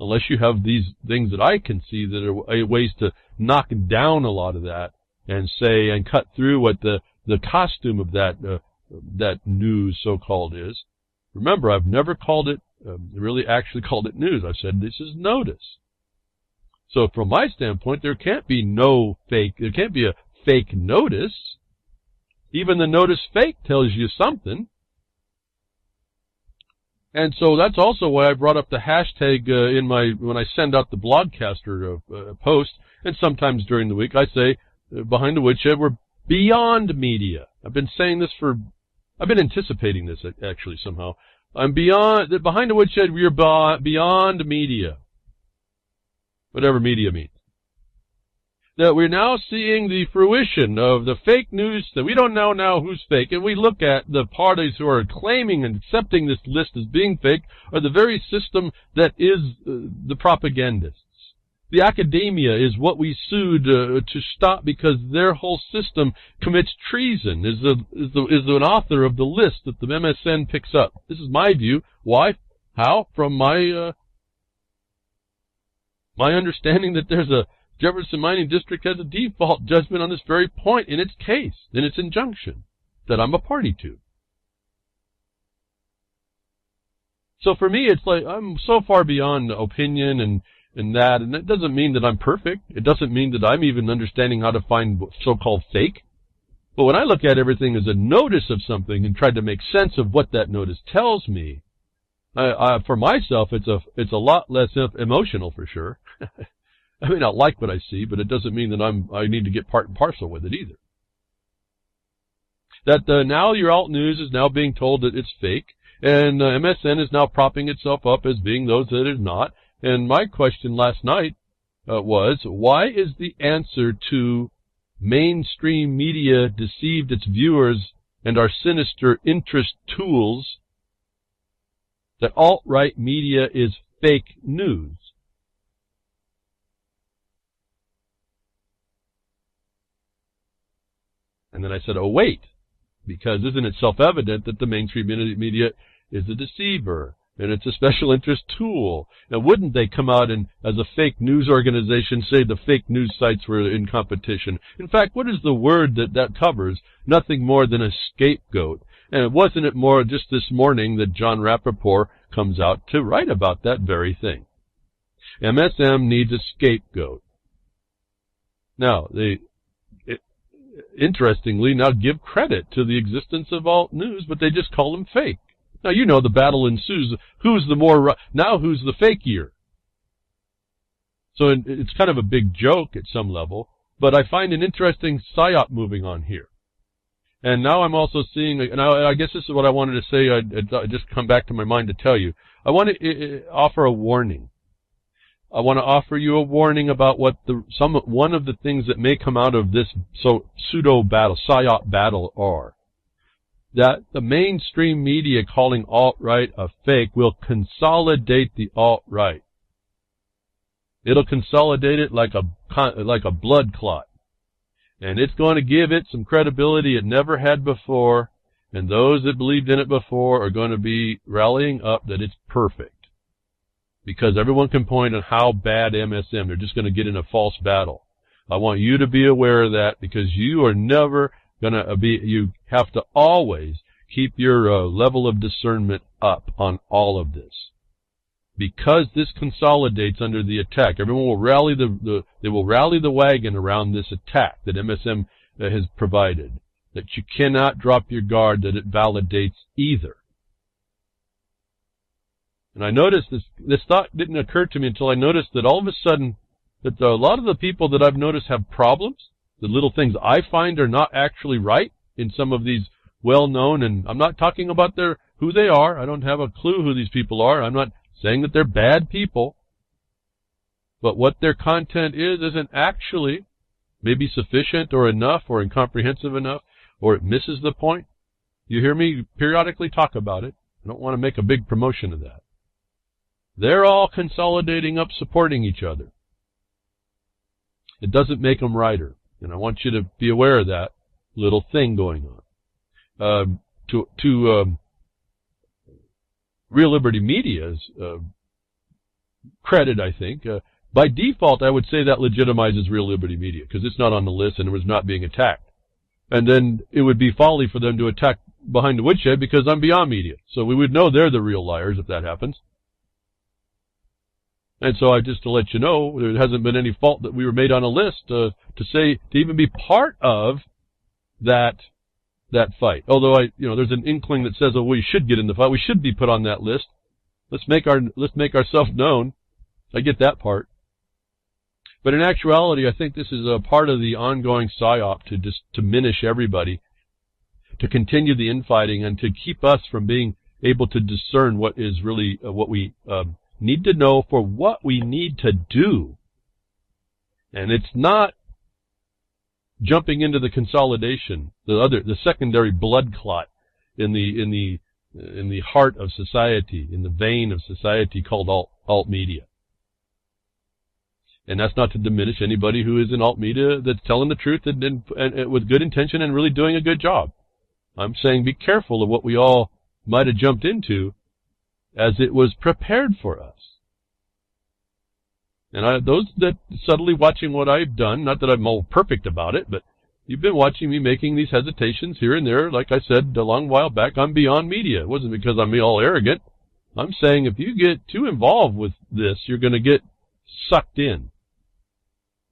Unless you have these things that I can see that are ways to knock down a lot of that and cut through what the costume of that news so-called is. Remember, I've never called it, really actually called it news. I've said this is notice. So from my standpoint, there can't be a fake notice. Even the notice fake tells you something. And so that's also why I brought up the hashtag when I send out the Blogcaster post, and sometimes during the week I say, behind the woodshed, we're beyond media. I've been anticipating this actually somehow. Behind the woodshed, we're beyond media. Whatever media means. That we're now seeing the fruition of the fake news, that we don't know now who's fake, and we look at the parties who are claiming and accepting this list as being fake are the very system that is the propagandists. The academia is what we sued to stop because their whole system commits treason, is an author of the list that the MSN picks up. This is my view. Why? How? From my understanding that there's a Jefferson Mining District has a default judgment on this very point in its case, in its injunction, that I'm a party to. So for me, it's like I'm so far beyond opinion and it doesn't mean that I'm perfect. It doesn't mean that I'm even understanding how to find so-called fake. But when I look at everything as a notice of something and try to make sense of what that notice tells me, for myself, it's a lot less emotional for sure. I may not like what I see, but it doesn't mean that I need to get part and parcel with it either. That now your alt news is now being told that it's fake, and MSN is now propping itself up as being those that it is not. And my question last night was, why is the answer to mainstream media deceived its viewers and our sinister interest tools that alt-right media is fake news? And then I said, oh, wait, because isn't it self-evident that the mainstream media is a deceiver and it's a special interest tool? Now, wouldn't they come out and, as a fake news organization, say the fake news sites were in competition? In fact, what is the word that covers? Nothing more than a scapegoat. And wasn't it more just this morning that John Rappaport comes out to write about that very thing? MSM needs a scapegoat. Now, interestingly, now give credit to the existence of alt news, but they just call them fake. Now, you know the battle ensues. Who's the fakier? So it's kind of a big joke at some level, but I find an interesting psyop moving on here. And now I'm also seeing, and I guess this is what I wanted to say, I just come back to my mind to tell you. I want to offer a warning. I want to offer you a warning about what one of the things that may come out of this pseudo battle, psyop battle are. That the mainstream media calling alt-right a fake will consolidate the alt-right. It'll consolidate it like a blood clot. And it's going to give it some credibility it never had before, and those that believed in it before are going to be rallying up that it's perfect. Because everyone can point on how bad MSM, they're just going to get in a false battle. I want you to be aware of that, because you are never going to you have to always keep your level of discernment up on all of this. Because this consolidates under the attack, everyone will rally they will rally the wagon around this attack that MSM has provided. That you cannot drop your guard, that it validates either. And I noticed this thought didn't occur to me until I noticed that all of a sudden that a lot of the people that I've noticed have problems. The little things I find are not actually right in some of these well-known, and I'm not talking about who they are. I don't have a clue who these people are. I'm not saying that they're bad people. But what their content isn't actually maybe sufficient or enough or incomprehensive enough, or it misses the point. You hear me periodically talk about it. I don't want to make a big promotion of that. They're all consolidating up, supporting each other. It doesn't make them righter. And I want you to be aware of that little thing going on. Real Liberty Media's credit, I think, by default, I would say that legitimizes Real Liberty Media, because it's not on the list and it was not being attacked. And then it would be folly for them to attack behind the woodshed, because I'm Beyond Media. So we would know they're the real liars if that happens. And so just to let you know, there hasn't been any fault that we were made on a list to even be part of that fight. Although there's an inkling that says, oh, we should get in the fight. We should be put on that list. Let's make ourselves known. I get that part. But in actuality, I think this is a part of the ongoing psyop to just diminish everybody, to continue the infighting, and to keep us from being able to discern what is really what we need to know for what we need to do. And it's not jumping into the consolidation, the secondary blood clot in the heart of society, in the vein of society called alt media. And that's not to diminish anybody who is in alt media that's telling the truth and with good intention and really doing a good job. I'm saying be careful of what we all might have jumped into as it was prepared for us. And those that subtly watching what I've done, not that I'm all perfect about it, but you've been watching me making these hesitations here and there. Like I said a long while back, I'm Beyond Media. It wasn't because I'm all arrogant. I'm saying if you get too involved with this, you're going to get sucked in.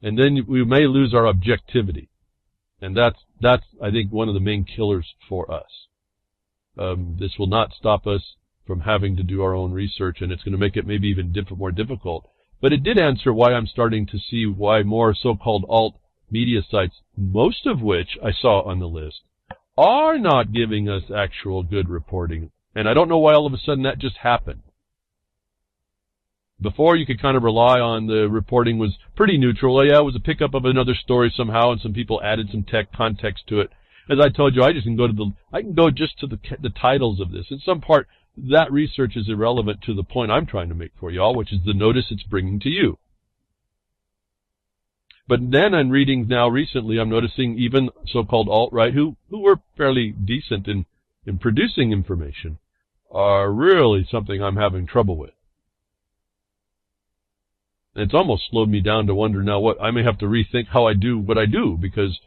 And then we may lose our objectivity. And that's I think, one of the main killers for us. This will not stop us from having to do our own research, and it's going to make it maybe even more difficult. But it did answer why I'm starting to see why more so-called alt media sites, most of which I saw on the list, are not giving us actual good reporting. And I don't know why all of a sudden that just happened. Before, you could kind of rely on the reporting was pretty neutral. Yeah, it was a pickup of another story somehow, and some people added some tech context to it. As I told you, I can go just to the titles of this. In some part, that research is irrelevant to the point I'm trying to make for y'all, which is the notice it's bringing to you. But then I'm reading now recently, I'm noticing even so-called alt-right, who were fairly decent in producing information, are really something I'm having trouble with. And it's almost slowed me down to wonder now what I may have to rethink how I do what I do, because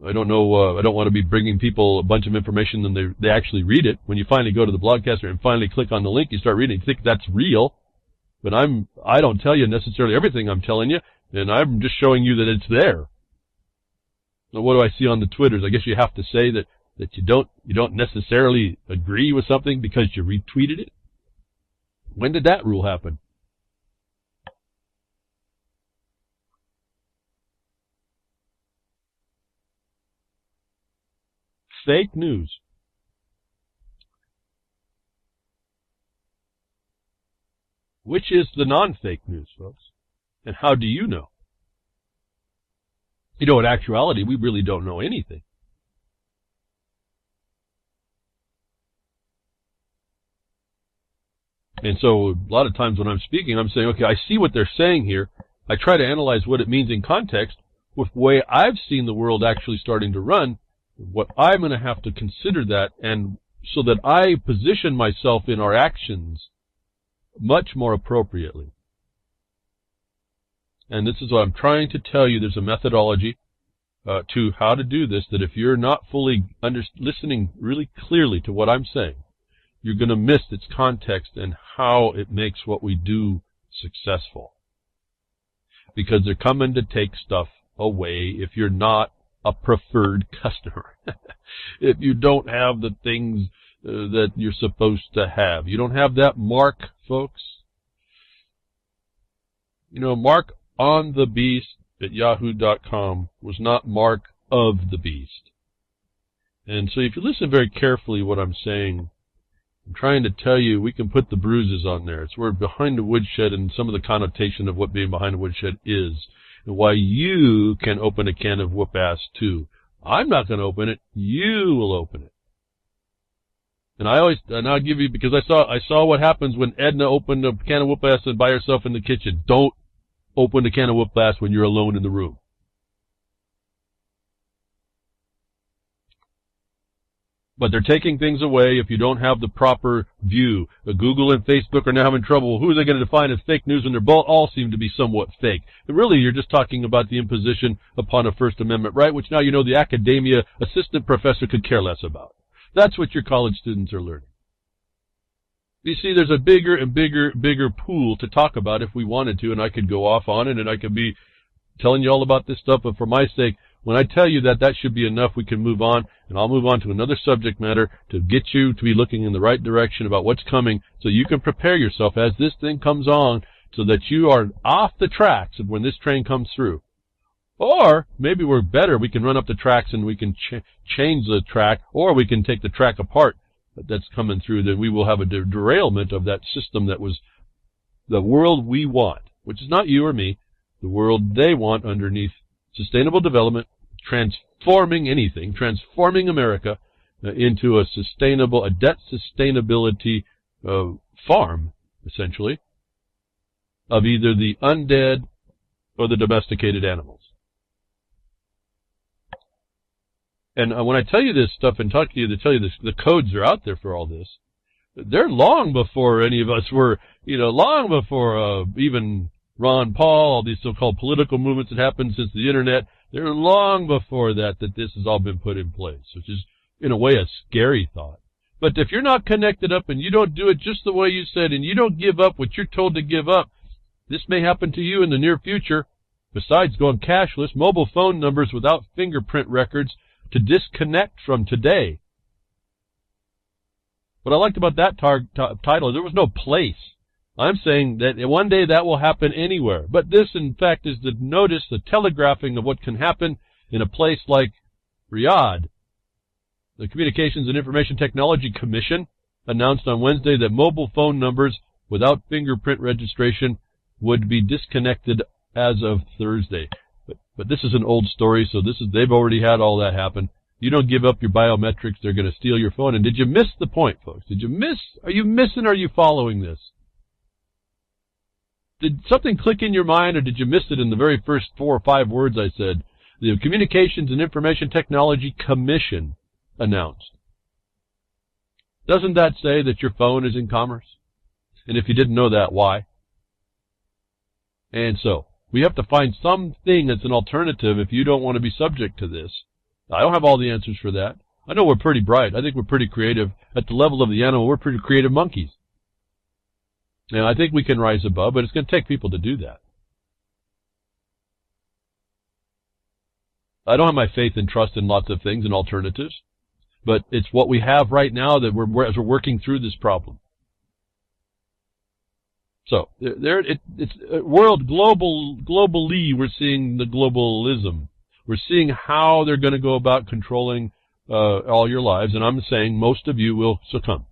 I don't know, I don't want to be bringing people a bunch of information and they actually read it. When you finally go to the Blogcaster and finally click on the link, you start reading, you think that's real. But I don't tell you necessarily everything I'm telling you, and I'm just showing you that it's there. Now, what do I see on the Twitters? I guess you have to say that you don't necessarily agree with something because you retweeted it. When did that rule happen? Fake news. Which is the non-fake news, folks? And how do you know? You know, in actuality, we really don't know anything. And so a lot of times when I'm speaking, I'm saying, okay, I see what they're saying here. I try to analyze what it means in context with the way I've seen the world actually starting to run, what I'm going to have to consider that, and so that I position myself in our actions much more appropriately. And this is what I'm trying to tell you. There's a methodology to how to do this, that if you're not fully listening really clearly to what I'm saying, you're going to miss its context and how it makes what we do successful. Because they're coming to take stuff away if you're not a preferred customer. If you don't have the things that you're supposed to have. You don't have that mark, folks. You know, Mark on the Beast at yahoo.com was not Mark of the Beast. And so if you listen very carefully what I'm saying, I'm trying to tell you we can put the bruises on there. It's where behind the woodshed and some of the connotation of what being behind the woodshed is, and why you can open a can of whoop ass too. I'm not going to open it. You will open it. And I'll give you, because I saw what happens when Edna opened a can of whoop ass by herself in the kitchen. Don't open a can of whoop ass when you're alone in the room. But they're taking things away if you don't have the proper view. Google and Facebook are now having trouble. Who are they going to define as fake news when they all seem to be somewhat fake? And really, you're just talking about the imposition upon a First Amendment right, which now you know the academia assistant professor could care less about. That's what your college students are learning. You see, there's a bigger and bigger pool to talk about if we wanted to, and I could go off on it, and I could be telling you all about this stuff, but for my sake, when I tell you that should be enough, we can move on, and I'll move on to another subject matter to get you to be looking in the right direction about what's coming, so you can prepare yourself as this thing comes on, so that you are off the tracks of when this train comes through. Or maybe we're better, we can run up the tracks and we can change the track, or we can take the track apart that's coming through, then we will have a derailment of that system that was the world we want, which is not you or me, the world they want underneath sustainable development, transforming anything, transforming America into a debt sustainability farm, essentially, of either the undead or the domesticated animals. And when I tell you this stuff and talk to you, they tell you this, the codes are out there for all this. They're long before any of us were, long before even Ron Paul, all these so-called political movements that happened since the internet. They're long before that this has all been put in place, which is, in a way, a scary thought. But if you're not connected up and you don't do it just the way you said and you don't give up what you're told to give up, this may happen to you in the near future. Besides going cashless, mobile phone numbers without fingerprint records to disconnect from today. What I liked about that title is there was no place. I'm saying that one day that will happen anywhere. But this, in fact, is the notice, the telegraphing of what can happen in a place like Riyadh. The Communications and Information Technology Commission announced on Wednesday that mobile phone numbers without fingerprint registration would be disconnected as of Thursday. But this is an old story, so they've already had all that happen. You don't give up your biometrics, they're going to steal your phone. And did you miss the point, folks? Are you missing or are you following this? Did something click in your mind, or did you miss it in the very first 4 or 5 words I said? The Communications and Information Technology Commission announced. Doesn't that say that your phone is in commerce? And if you didn't know that, why? And so, we have to find something that's an alternative if you don't want to be subject to this. I don't have all the answers for that. I know we're pretty bright. I think we're pretty creative. At the level of the animal, we're pretty creative monkeys. And I think we can rise above, but it's going to take people to do that. I don't have my faith and trust in lots of things and alternatives, but it's what we have right now that as we're working through this problem. So it's globally, we're seeing the globalism. We're seeing how they're going to go about controlling all your lives, and I'm saying most of you will succumb.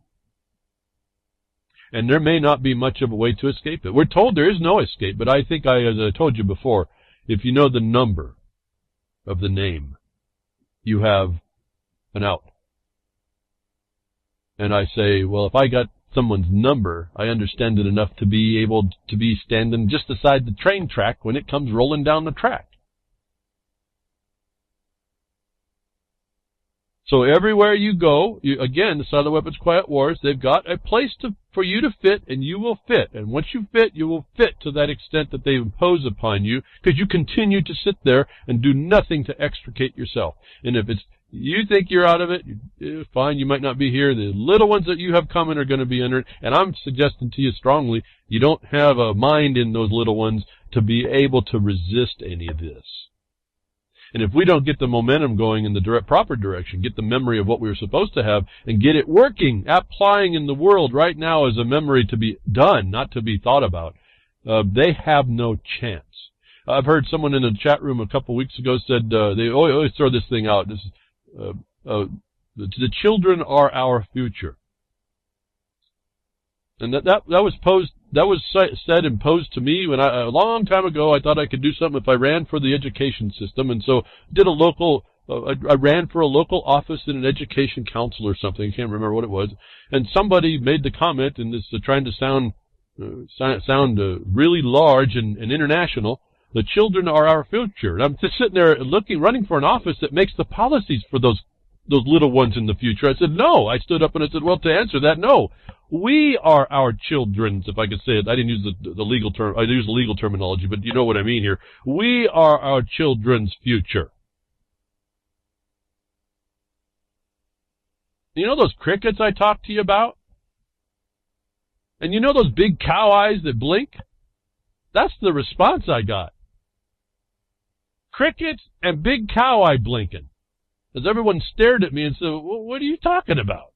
And there may not be much of a way to escape it. We're told there is no escape, but I think, as I told you before, if you know the number of the name, you have an out. And I say, well, if I got someone's number, I understand it enough to be able to be standing just beside the train track when it comes rolling down the track. So everywhere you go, again, the Silent Weapons Quiet Wars, they've got a place for you to fit, and you will fit. And once you fit, you will fit to that extent that they impose upon you, because you continue to sit there and do nothing to extricate yourself. And if you think you're out of it, fine, you might not be here. The little ones that you have coming are going to be under it. And I'm suggesting to you strongly, you don't have a mind in those little ones to be able to resist any of this. And if we don't get the momentum going in the proper direction, get the memory of what we were supposed to have, and get it working, applying in the world right now as a memory to be done, not to be thought about, they have no chance. I've heard someone in the chat room a couple weeks ago said they always throw this thing out. The children are our future. And that was said and posed to me when a long time ago. I thought I could do something if I ran for the education system, and so I ran for a local office in an education council or something. I can't remember what it was. And somebody made the comment, and this trying to sound really large and international. The children are our future. And I'm just sitting there running for an office that makes the policies for those little ones in the future. I said no. I stood up and I said, well, to answer that, no. We are our children's, if I could say it. I didn't use the legal term. I used the legal terminology, but you know what I mean here. We are our children's future. You know those crickets I talked to you about? And you know those big cow eyes that blink? That's the response I got. Crickets and big cow eye blinking. As everyone stared at me and said, well, what are you talking about?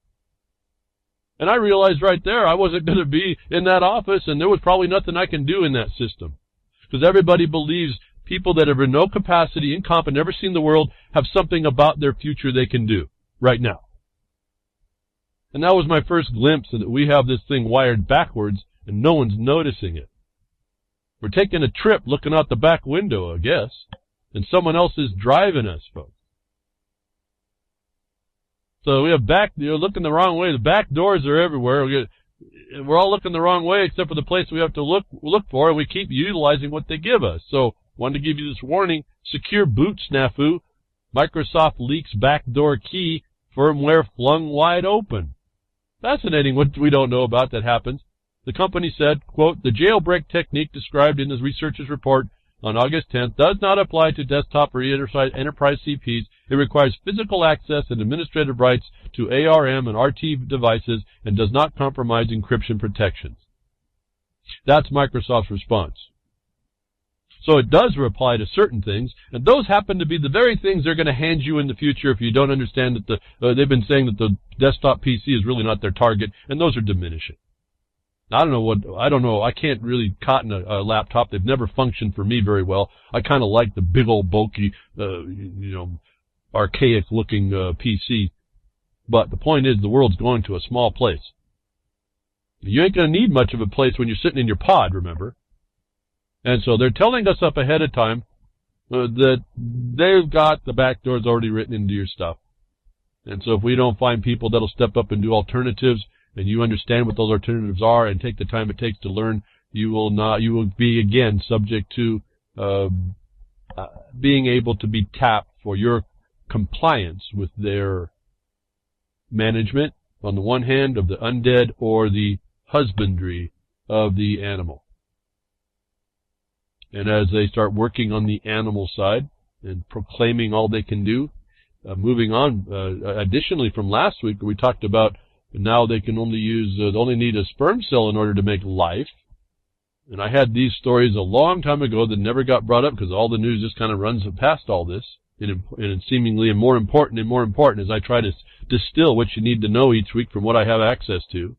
And I realized right there I wasn't going to be in that office, and there was probably nothing I can do in that system. Because everybody believes people that have no capacity, incompetent, never seen the world, have something about their future they can do right now. And that was my first glimpse that we have this thing wired backwards, and no one's noticing it. We're taking a trip looking out the back window, I guess, and someone else is driving us, folks. So we have you're looking the wrong way. The back doors are everywhere. We're all looking the wrong way except for the place we have to look for, and we keep utilizing what they give us. So wanted to give you this warning. Secure boot snafu. Microsoft leaks backdoor key. Firmware flung wide open. Fascinating what we don't know about that happens. The company said, quote, the jailbreak technique described in the researcher's report on August 10th does not apply to desktop or enterprise CPs It requires physical access and administrative rights to ARM and RT devices and does not compromise encryption protections. That's Microsoft's response. So it does apply to certain things, and those happen to be the very things they're going to hand you in the future if you don't understand that they've been saying that the desktop PC is really not their target, and those are diminishing. I don't know. I can't really cotton a laptop. They've never functioned for me very well. I kind of like the big old bulky, archaic-looking PC. But the point is, the world's going to a small place. You ain't going to need much of a place when you're sitting in your pod, remember? And so they're telling us up ahead of time that they've got the back doors already written into your stuff. And so if we don't find people that'll step up and do alternatives, and you understand what those alternatives are and take the time it takes to learn, you will be again subject to being able to be tapped for your compliance with their management, on the one hand, of the undead or the husbandry of the animal. And as they start working on the animal side and proclaiming all they can do, moving on, additionally from last week, we talked about now they can only use, they only need a sperm cell in order to make life. And I had these stories a long time ago that never got brought up because all the news just kind of runs past all this. And seemingly more important as I try to distill what you need to know each week from what I have access to.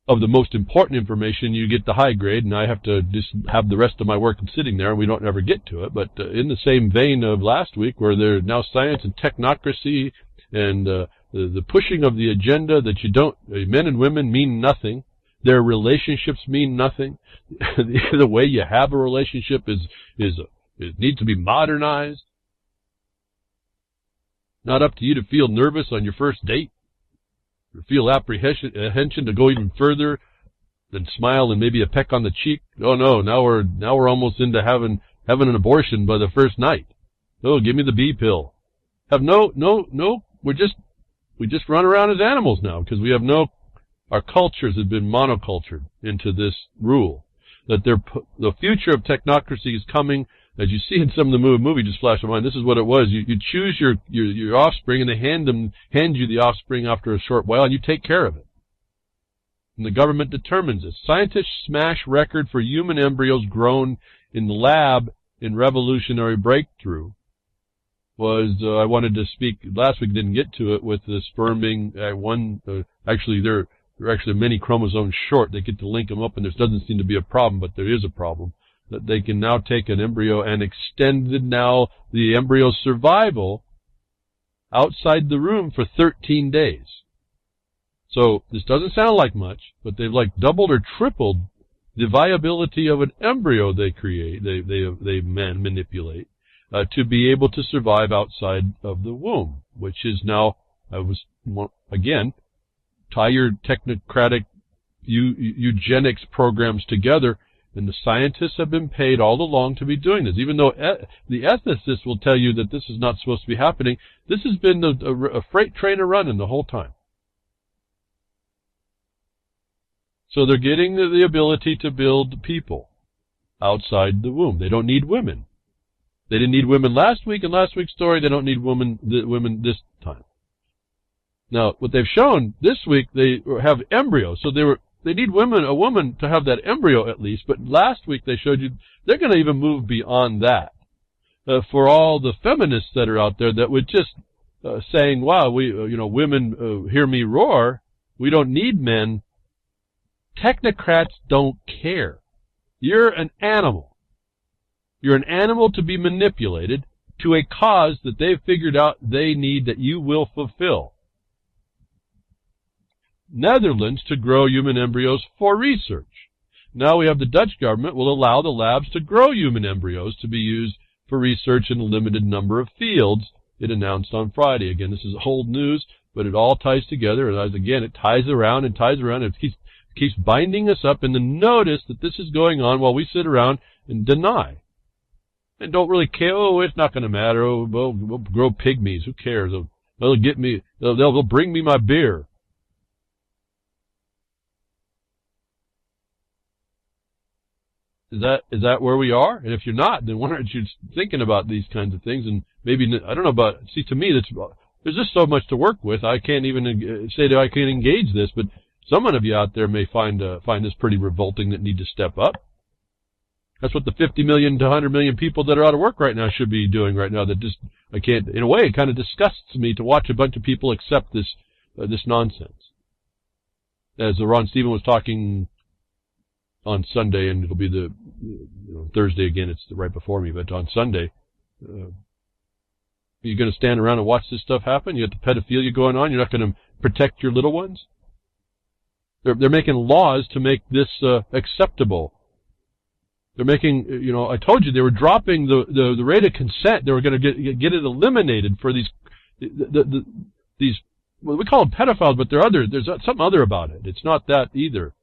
Of the most important information, you get the high grade, and I have to just have the rest of my work sitting there, and we don't ever get to it. But in the same vein of last week, where there's now science and technocracy and the pushing of the agenda that men and women mean nothing, their relationships mean nothing, the way you have a relationship it needs to be modernized. Not up to you to feel nervous on your first date, or feel apprehension to go even further than smile and maybe a peck on the cheek. Oh no, now we're almost into having an abortion by the first night. Oh, give me the B pill. We just run around as animals now because we have our cultures have been monocultured into this rule that the future of technocracy is coming. As you see in some of the movie just flashed in mind, this is what it was. You choose your offspring, and they hand you the offspring after a short while, and you take care of it. And the government determines it. Scientists smash record for human embryos grown in the lab in revolutionary breakthrough. I wanted to speak last week, didn't get to it, with the sperm being actually they're actually many chromosomes short. They get to link them up, and there doesn't seem to be a problem, but there is a problem. That they can now take an embryo and extend the embryo's survival outside the room for 13 days. So this doesn't sound like much, but they've doubled or tripled the viability of an embryo they create, they manipulate, to be able to survive outside of the womb, which is now, again, tie your technocratic eugenics programs together. And the scientists have been paid all along to be doing this. Even though the ethicists will tell you that this is not supposed to be happening, this has been a freight train running the whole time. So they're getting the ability to build people outside the womb. They don't need women. They didn't need women last week in last week's story. They don't need women this time. Now, what they've shown this week, they have embryos. So they need a woman to have that embryo at least, but last week they showed you they're going to even move beyond that. For all the feminists that are out there that would just saying, wow, women hear me roar, we don't need men. Technocrats don't care. You're an animal. You're an animal to be manipulated to a cause that they've figured out they need that you will fulfill. Netherlands to grow human embryos for research. Now we have the Dutch government will allow the labs to grow human embryos to be used for research in a limited number of fields, it announced on Friday. Again, this is old news, but it all ties together, and again, it ties around, and it keeps binding us up in the notice that this is going on while we sit around and deny. And don't really care, it's not going to matter, we'll grow pygmies, who cares, they'll bring me my beer. Is that where we are? And if you're not, then why aren't you thinking about these kinds of things? And maybe, I don't know about, see, to me, there's just so much to work with. I can't even say that I can engage this, but some of you out there may find this pretty revolting that need to step up. That's what the 50 million to 100 million people that are out of work right now should be doing right now. That just, I can't, in a way, it kind of disgusts me to watch a bunch of people accept this nonsense. As Ron Stephen was talking on Sunday, and it'll be Thursday again, it's right before me, but on Sunday, you're going to stand around and watch this stuff happen? You got the pedophilia going on, you're not going to protect your little ones? They're making laws to make this acceptable. They're making, I told you they were dropping the rate of consent. They were going to get it eliminated for these, well, we call them pedophiles, but there's something other about it. It's not that either.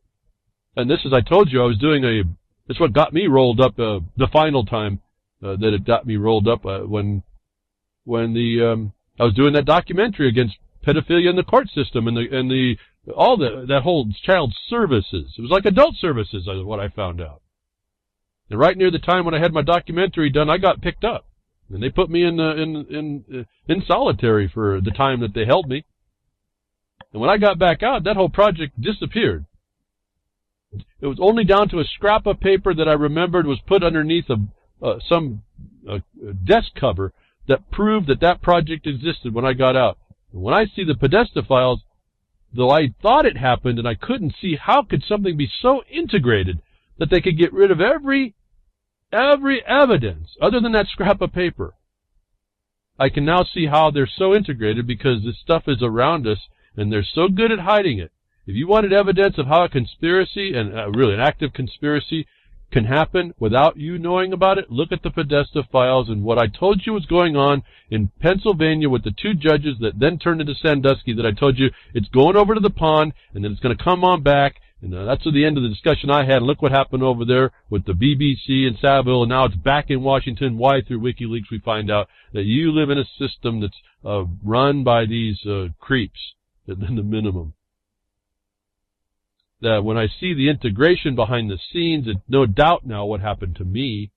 And this, as I told you, I was doing it's what got me rolled up, the final time, that it got me rolled up, when I was doing that documentary against pedophilia in the court system and that whole child services. It was like adult services, is what I found out. And right near the time when I had my documentary done, I got picked up, and they put me in solitary for the time that they held me. And when I got back out, that whole project disappeared. It was only down to a scrap of paper that I remembered was put underneath some desk cover that proved that project existed when I got out. And when I see the Podesta files, though I thought it happened, and I couldn't see how could something be so integrated that they could get rid of every evidence other than that scrap of paper. I can now see how they're so integrated, because this stuff is around us and they're so good at hiding it. If you wanted evidence of how a conspiracy, and really an active conspiracy, can happen without you knowing about it, look at the Podesta files and what I told you was going on in Pennsylvania with the two judges that then turned into Sandusky, that I told you it's going over to the pond and then it's going to come on back. And that's the end of the discussion I had. And look what happened over there with the BBC and Saville, and now it's back in Washington. Why? Through WikiLeaks we find out that you live in a system that's run by these creeps, at the minimum. That when I see the integration behind the scenes, it's no doubt now what happened to me.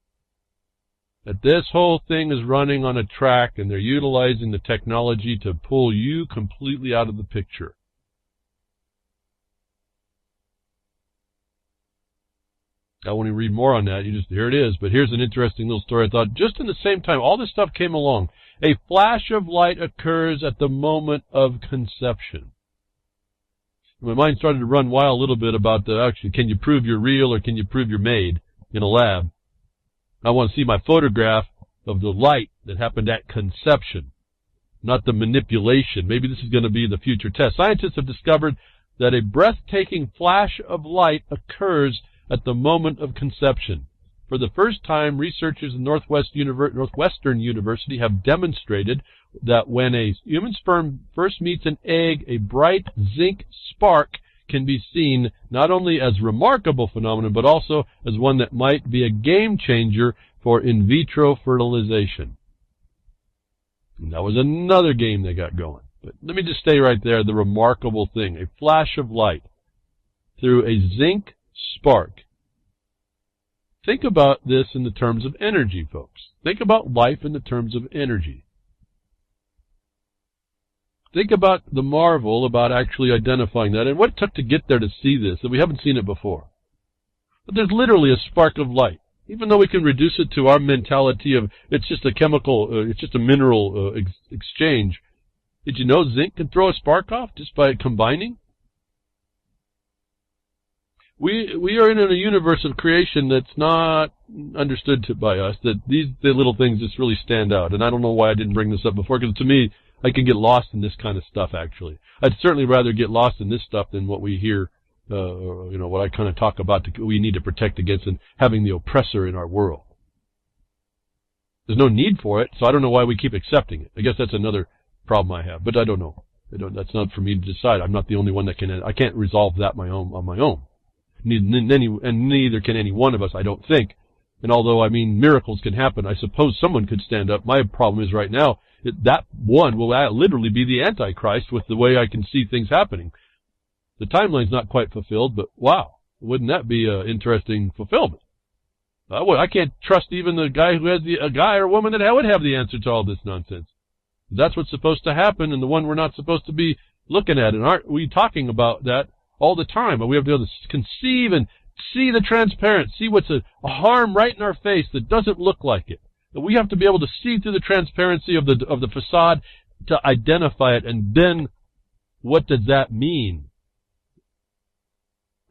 That this whole thing is running on a track, and they're utilizing the technology to pull you completely out of the picture. I want to read more on that. Here it is. But here's an interesting little story. I thought just in the same time all this stuff came along, a flash of light occurs at the moment of conception. My mind started to run wild a little bit about actually, can you prove you're real or can you prove you're made in a lab? I want to see my photograph of the light that happened at conception, not the manipulation. Maybe this is going to be the future test. Scientists have discovered that a breathtaking flash of light occurs at the moment of conception. For the first time, researchers at Northwestern University have demonstrated that when a human sperm first meets an egg, a bright zinc spark can be seen not only as a remarkable phenomenon, but also as one that might be a game changer for in vitro fertilization. And that was another game they got going. But let me just stay right there, the remarkable thing, a flash of light through a zinc spark. Think about this in the terms of energy, folks. Think about life in the terms of energy. Think about the marvel about actually identifying that and what it took to get there to see this, that we haven't seen it before. But there's literally a spark of light. Even though we can reduce it to our mentality of it's just a chemical, it's just a mineral exchange. Did you know zinc can throw a spark off just by combining? We are in a universe of creation that's not understood by us, that the little things just really stand out. And I don't know why I didn't bring this up before, because to me, I can get lost in this kind of stuff, actually. I'd certainly rather get lost in this stuff than what we hear, what I kind of talk about we need to protect against and having the oppressor in our world. There's no need for it, so I don't know why we keep accepting it. I guess that's another problem I have, but I don't know. That's not for me to decide. I'm not the only one I can't resolve that on my own. Neither can any one of us, I don't think. And although, miracles can happen, I suppose someone could stand up. My problem is right now, that one will literally be the Antichrist with the way I can see things happening. The timeline's not quite fulfilled, but wow, wouldn't that be an interesting fulfillment? I can't trust even the guy who has a guy or woman that would have the answer to all this nonsense. That's what's supposed to happen, and the one we're not supposed to be looking at. And aren't we talking about that all the time? But we have to be able to conceive and see the transparent, see what's a harm right in our face that doesn't look like it. We have to be able to see through the transparency of the facade to identify it, and then what does that mean?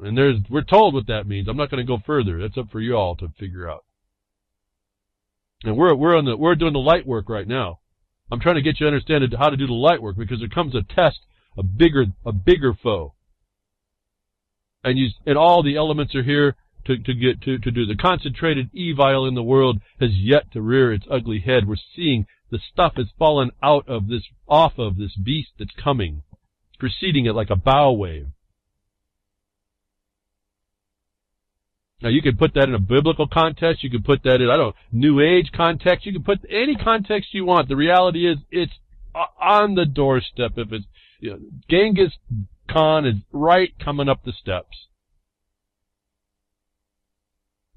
And we're told what that means. I'm not going to go further. That's up for you all to figure out. And we're doing the light work right now. I'm trying to get you to understand how to do the light work, because there comes a test, a bigger foe. And all the elements are here to do. The concentrated evil in the world has yet to rear its ugly head. We're seeing the stuff has fallen off of this beast that's coming, preceding it like a bow wave. Now, you could put that in a biblical context. You could put that in, New Age context. You can put any context you want. The reality is, it's on the doorstep. If it's, Genghis Khan is right coming up the steps.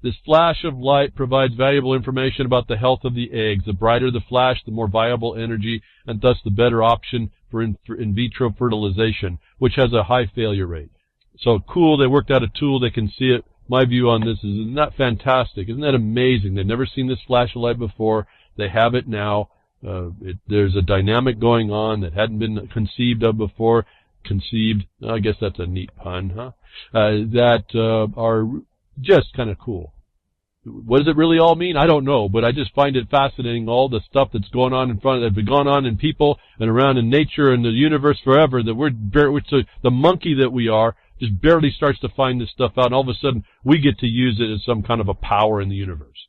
This flash of light provides valuable information about the health of the eggs. The brighter the flash, the more viable energy, and thus the better option for in vitro fertilization, which has a high failure rate. So cool, they worked out a tool, they can see it. My view on this is, isn't that fantastic? Isn't that amazing? They've never seen this flash of light before. They have it now. There's a dynamic going on that hadn't been conceived of before. I guess that's a neat pun, huh? That are just kind of cool. What does it really all mean? I don't know, but I just find it fascinating, all the stuff that's going on that's been going on in people and around in nature and the universe forever, that we're the monkey that we are, just barely starts to find this stuff out, and all of a sudden we get to use it as some kind of a power in the universe.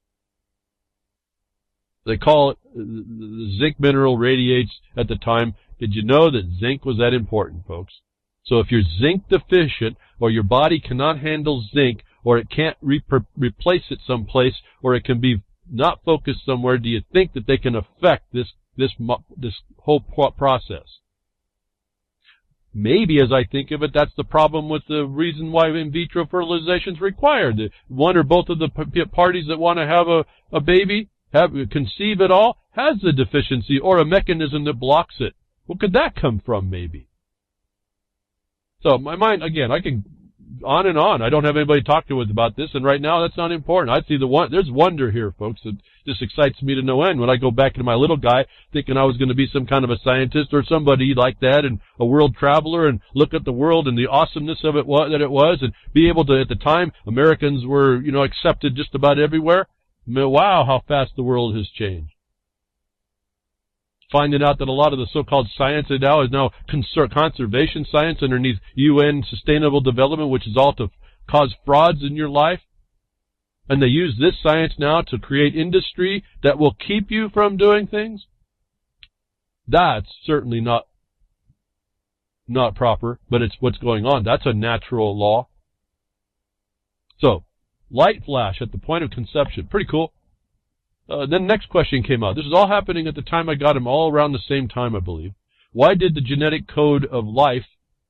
They call it, the zinc mineral radiates at the time. Did you know that zinc was that important, folks? So if you're zinc deficient, or your body cannot handle zinc, or it can't replace it someplace, or it can be not focused somewhere, do you think that they can affect this whole process? Maybe, as I think of it, that's the problem with the reason why in vitro fertilization is required. One or both of the parties that want to have a baby, conceive it all, has the deficiency or a mechanism that blocks it. What could that come from, maybe? So my mind, again, I can on and on. I don't have anybody to talk to about this, and right now that's not important. I see there's wonder here, folks. It just excites me to no end when I go back to my little guy thinking I was going to be some kind of a scientist or somebody like that, and a world traveler, and look at the world and the awesomeness of it and be able to, at the time, Americans were, accepted just about everywhere. Wow, how fast the world has changed. Finding out that a lot of the so-called science now is now conservation science underneath UN Sustainable Development, which is all to cause frauds in your life. And they use this science now to create industry that will keep you from doing things. That's certainly not proper, but it's what's going on. That's a natural law. So, light flash at the point of conception. Pretty cool. Then the next question came out. This is all happening at the time I got them, all around the same time, I believe. Why did the genetic code of life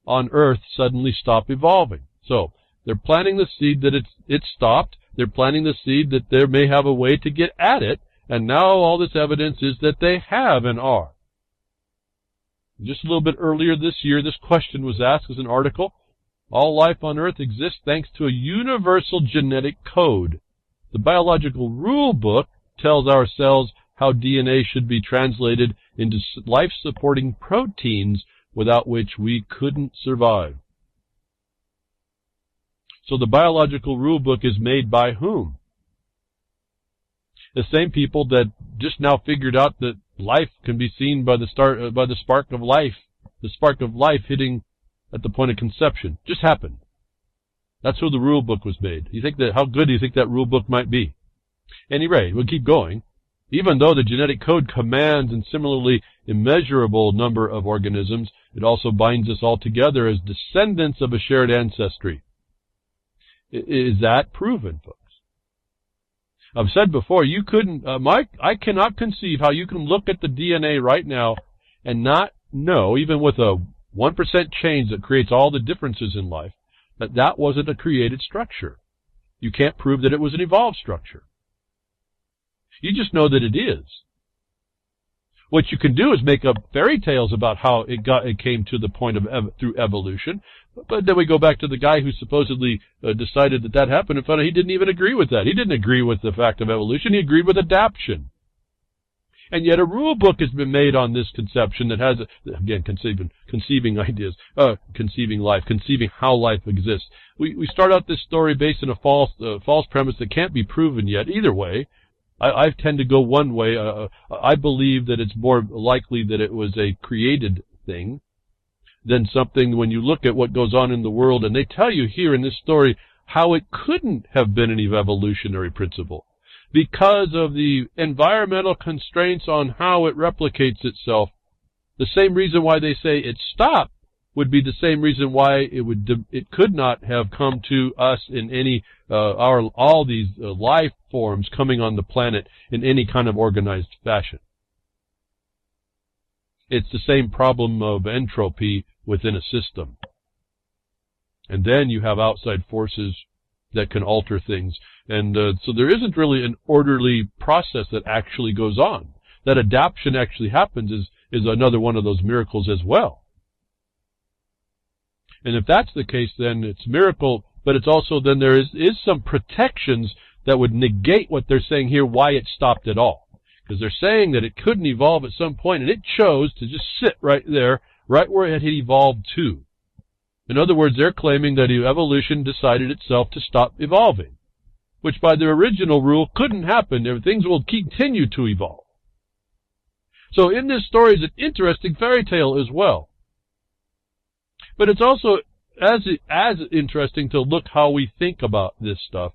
on Earth suddenly stop evolving? So, they're planting the seed that it stopped. They're planting the seed that there may have a way to get at it. And now all this evidence is that they have and are. Just a little bit earlier this year, this question was asked as an article. All life on Earth exists thanks to a universal genetic code. The biological rule book tells our cells how DNA should be translated into life-supporting proteins without which we couldn't survive. So the biological rule book is made by whom? The same people that just now figured out that life can be seen by the spark of life. The spark of life hitting at the point of conception. Just happened. That's who the rule book was made. How good do you think that rule book might be? Anyway, we'll keep going. Even though the genetic code commands a similarly immeasurable number of organisms, it also binds us all together as descendants of a shared ancestry. Is that proven, folks? I've said before, you couldn't, I cannot conceive how you can look at the DNA right now and not know, even with a 1% change that creates all the differences in life, that wasn't a created structure. You can't prove that it was an evolved structure. You just know that it is. What you can do is make up fairy tales about how it came to the point of through evolution. But then we go back to the guy who supposedly decided that happened and found out he didn't even agree with that. He didn't agree with the fact of evolution. He agreed with adaptation. And yet a rule book has been made on this conception that has, again, conceiving ideas, conceiving life, conceiving how life exists. We start out this story based on a false premise that can't be proven yet. Either way, I tend to go one way. I believe that it's more likely that it was a created thing than something when you look at what goes on in the world. And they tell you here in this story how it couldn't have been an evolutionary principle because of the environmental constraints on how it replicates itself. The same reason why they say it stopped would be the same reason why it could not have come to us in any all these life forms coming on the planet in any kind of organized fashion. It's the same problem of entropy within a system. And then you have outside forces that can alter things. And so there isn't really an orderly process that actually goes on. That adaptation actually happens is another one of those miracles as well. And if that's the case, then it's a miracle, but it's also then there is some protections that would negate what they're saying here, why it stopped at all. Because they're saying that it couldn't evolve at some point, and it chose to just sit right there, right where it had evolved to. In other words, they're claiming that evolution decided itself to stop evolving, which by their original rule couldn't happen. Things will continue to evolve. So in this story is an interesting fairy tale as well. But it's also as interesting to look how we think about this stuff,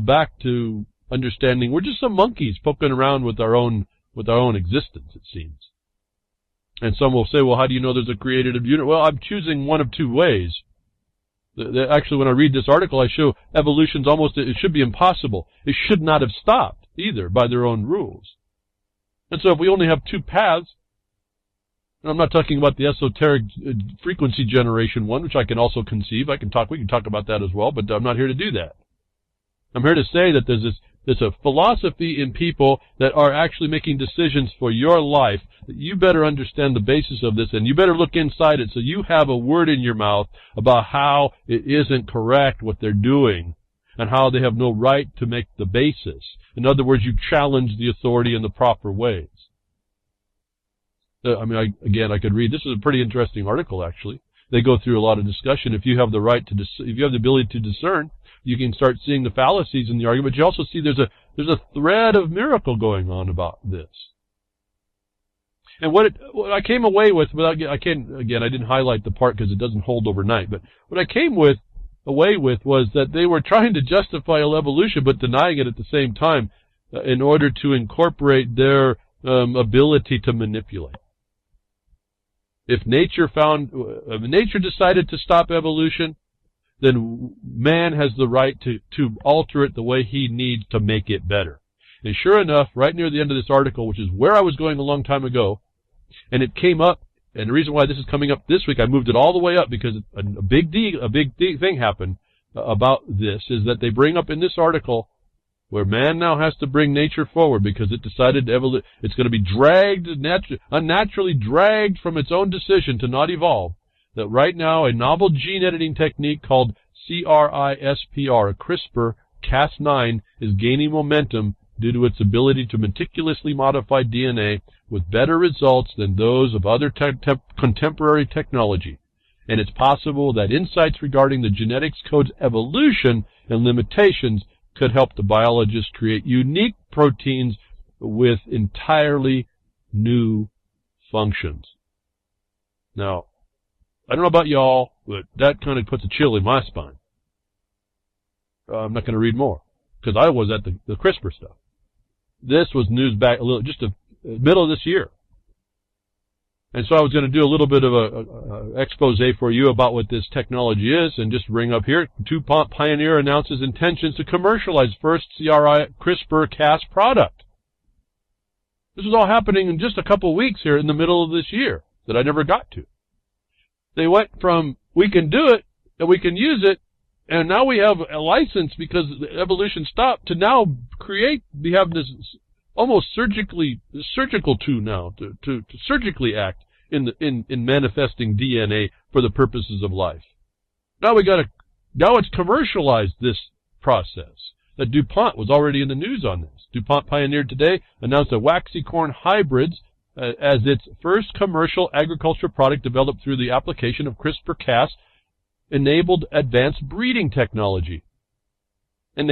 back to understanding we're just some monkeys poking around with our own existence, it seems. And some will say, well, how do you know there's a created unit? Well, I'm choosing one of two ways. Actually, when I read this article, I show evolution's it should be impossible. It should not have stopped either by their own rules. And so if we only have two paths, and I'm not talking about the esoteric frequency generation one, which I can also conceive. We can talk about that as well, but I'm not here to do that. I'm here to say that there's a philosophy in people that are actually making decisions for your life, that you better understand the basis of this, and you better look inside it so you have a word in your mouth about how it isn't correct what they're doing, and how they have no right to make the basis. In other words, you challenge the authority in the proper ways. I could read. This is a pretty interesting article, actually. They go through a lot of discussion. If you have the right to, if you have the ability to discern, you can start seeing the fallacies in the argument. But you also see there's a thread of miracle going on about this. And what I came away with, I didn't highlight the part because it doesn't hold overnight. But what I came away with was that they were trying to justify evolution, but denying it at the same time, in order to incorporate their ability to manipulate. If nature decided to stop evolution, then man has the right to alter it the way he needs to make it better. And sure enough, right near the end of this article, which is where I was going a long time ago, and it came up, and the reason why this is coming up this week, I moved it all the way up because a big thing happened about this, is that they bring up in this article where man now has to bring nature forward because it decided to it's going to be dragged, unnaturally dragged from its own decision to not evolve. That right now a novel gene editing technique called CRISPR, CRISPR-Cas9, is gaining momentum due to its ability to meticulously modify DNA with better results than those of other contemporary technology. And it's possible that insights regarding the genetics code's evolution and limitations could help the biologists create unique proteins with entirely new functions. Now, I don't know about y'all, but that kind of puts a chill in my spine. I'm not going to read more, because I was at the CRISPR stuff. This was news back just the middle of this year. And so I was going to do a little bit of a expose for you about what this technology is, and just bring up here, DuPont Pioneer announces intentions to commercialize first CRISPR-Cas product. This was all happening in just a couple of weeks here in the middle of this year that I never got to. They went from, we can do it, and we can use it, and now we have a license because the evolution stopped, to now we have this almost surgical to now, to surgically act in manifesting DNA for the purposes of life. Now it's commercialized, this process. That DuPont was already in the news on this. DuPont Pioneered today announced that waxy corn hybrids as its first commercial agricultural product developed through the application of CRISPR-Cas enabled advanced breeding technology. The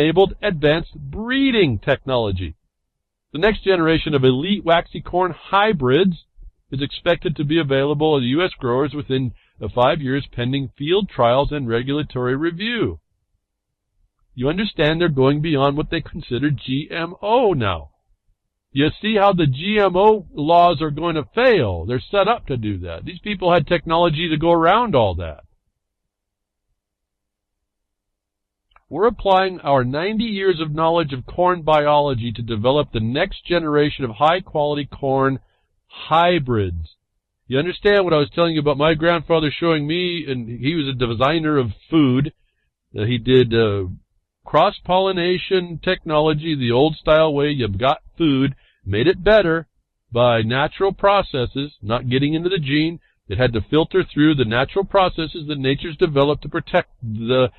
next generation of elite waxy corn hybrids is expected to be available to U.S. growers within 5 years pending field trials and regulatory review. You understand they're going beyond what they consider GMO now. You see how the GMO laws are going to fail. They're set up to do that. These people had technology to go around all that. We're applying our 90 years of knowledge of corn biology to develop the next generation of high-quality corn hybrids. You understand what I was telling you about my grandfather showing me, and he was a designer of food. He did cross-pollination technology, the old-style way. You got food, made it better by natural processes, not getting into the gene. It had to filter through the natural processes that nature's developed to protect the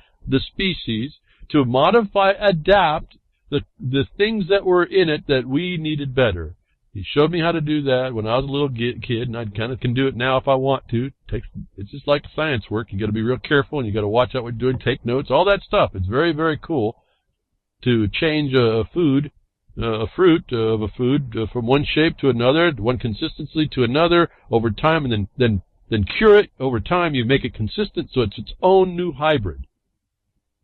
species, to modify, adapt the things that were in it that we needed better. He showed me how to do that when I was a little kid, and I kind of can do it now if I want to. It's just like science work. You got to be real careful, and you got to watch out what you're doing, take notes, all that stuff. It's very, very cool to change a fruit of a food from one shape to another, one consistency to another over time, and then cure it over time. You make it consistent so it's its own new hybrid.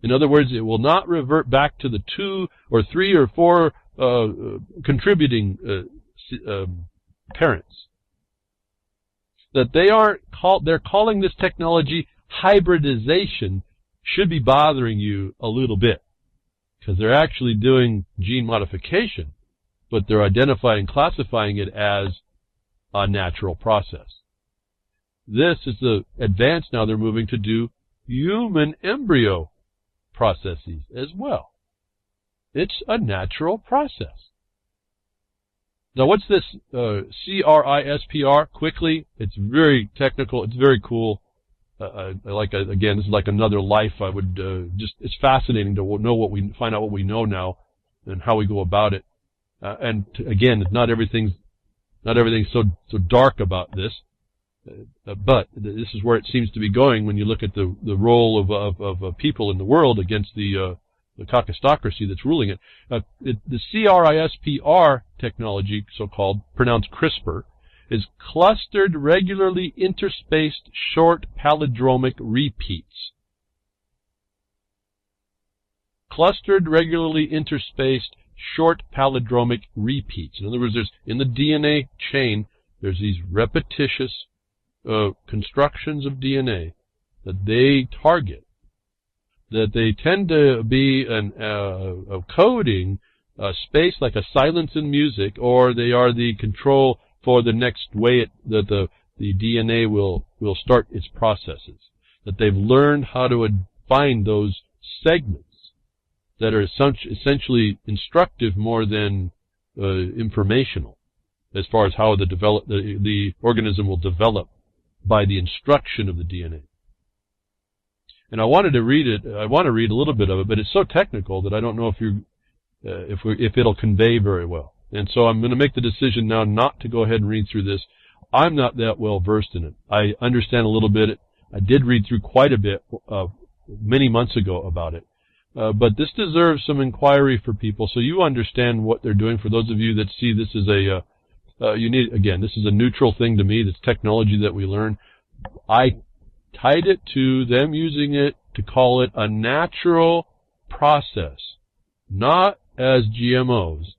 In other words, it will not revert back to the 2 or 3 or 4 contributing parents. That they're calling this technology hybridization should be bothering you a little bit, because they're actually doing gene modification, but they're identifying, classifying it as a natural process. This is the advance now. They're moving to do human embryo processes as well. It's a natural process. Now, what's this CRISPR? Quickly, it's very technical. It's very cool. Again, this is like another life. I would it's fascinating to know find out what we know now and how we go about it. Again, not everything's so dark about this. But this is where it seems to be going when you look at the role of people in the world against the caucusocracy that's ruling it. The CRISPR technology, so-called, pronounced CRISPR, is clustered regularly interspaced short palindromic repeats. Clustered regularly interspaced short palindromic repeats. In other words, in the DNA chain, there's these repetitious constructions of DNA that they target, that they tend to be a coding space like a silence in music, or they are the control for the next way that the DNA will start its processes. That they've learned how to find those segments that are essentially instructive more than informational, as far as how the organism will develop by the instruction of the DNA. And I wanted to read it. I want to read a little bit of it, but it's so technical that I don't know if it'll convey very well. And so I'm going to make the decision now not to go ahead and read through this. I'm not that well versed in it. I understand a little bit. I did read through quite a bit many months ago about it. But this deserves some inquiry for people, so you understand what they're doing. For those of you that see this as this is a neutral thing to me. This technology that we learn. I tied it to them using it to call it a natural process, not as GMOs,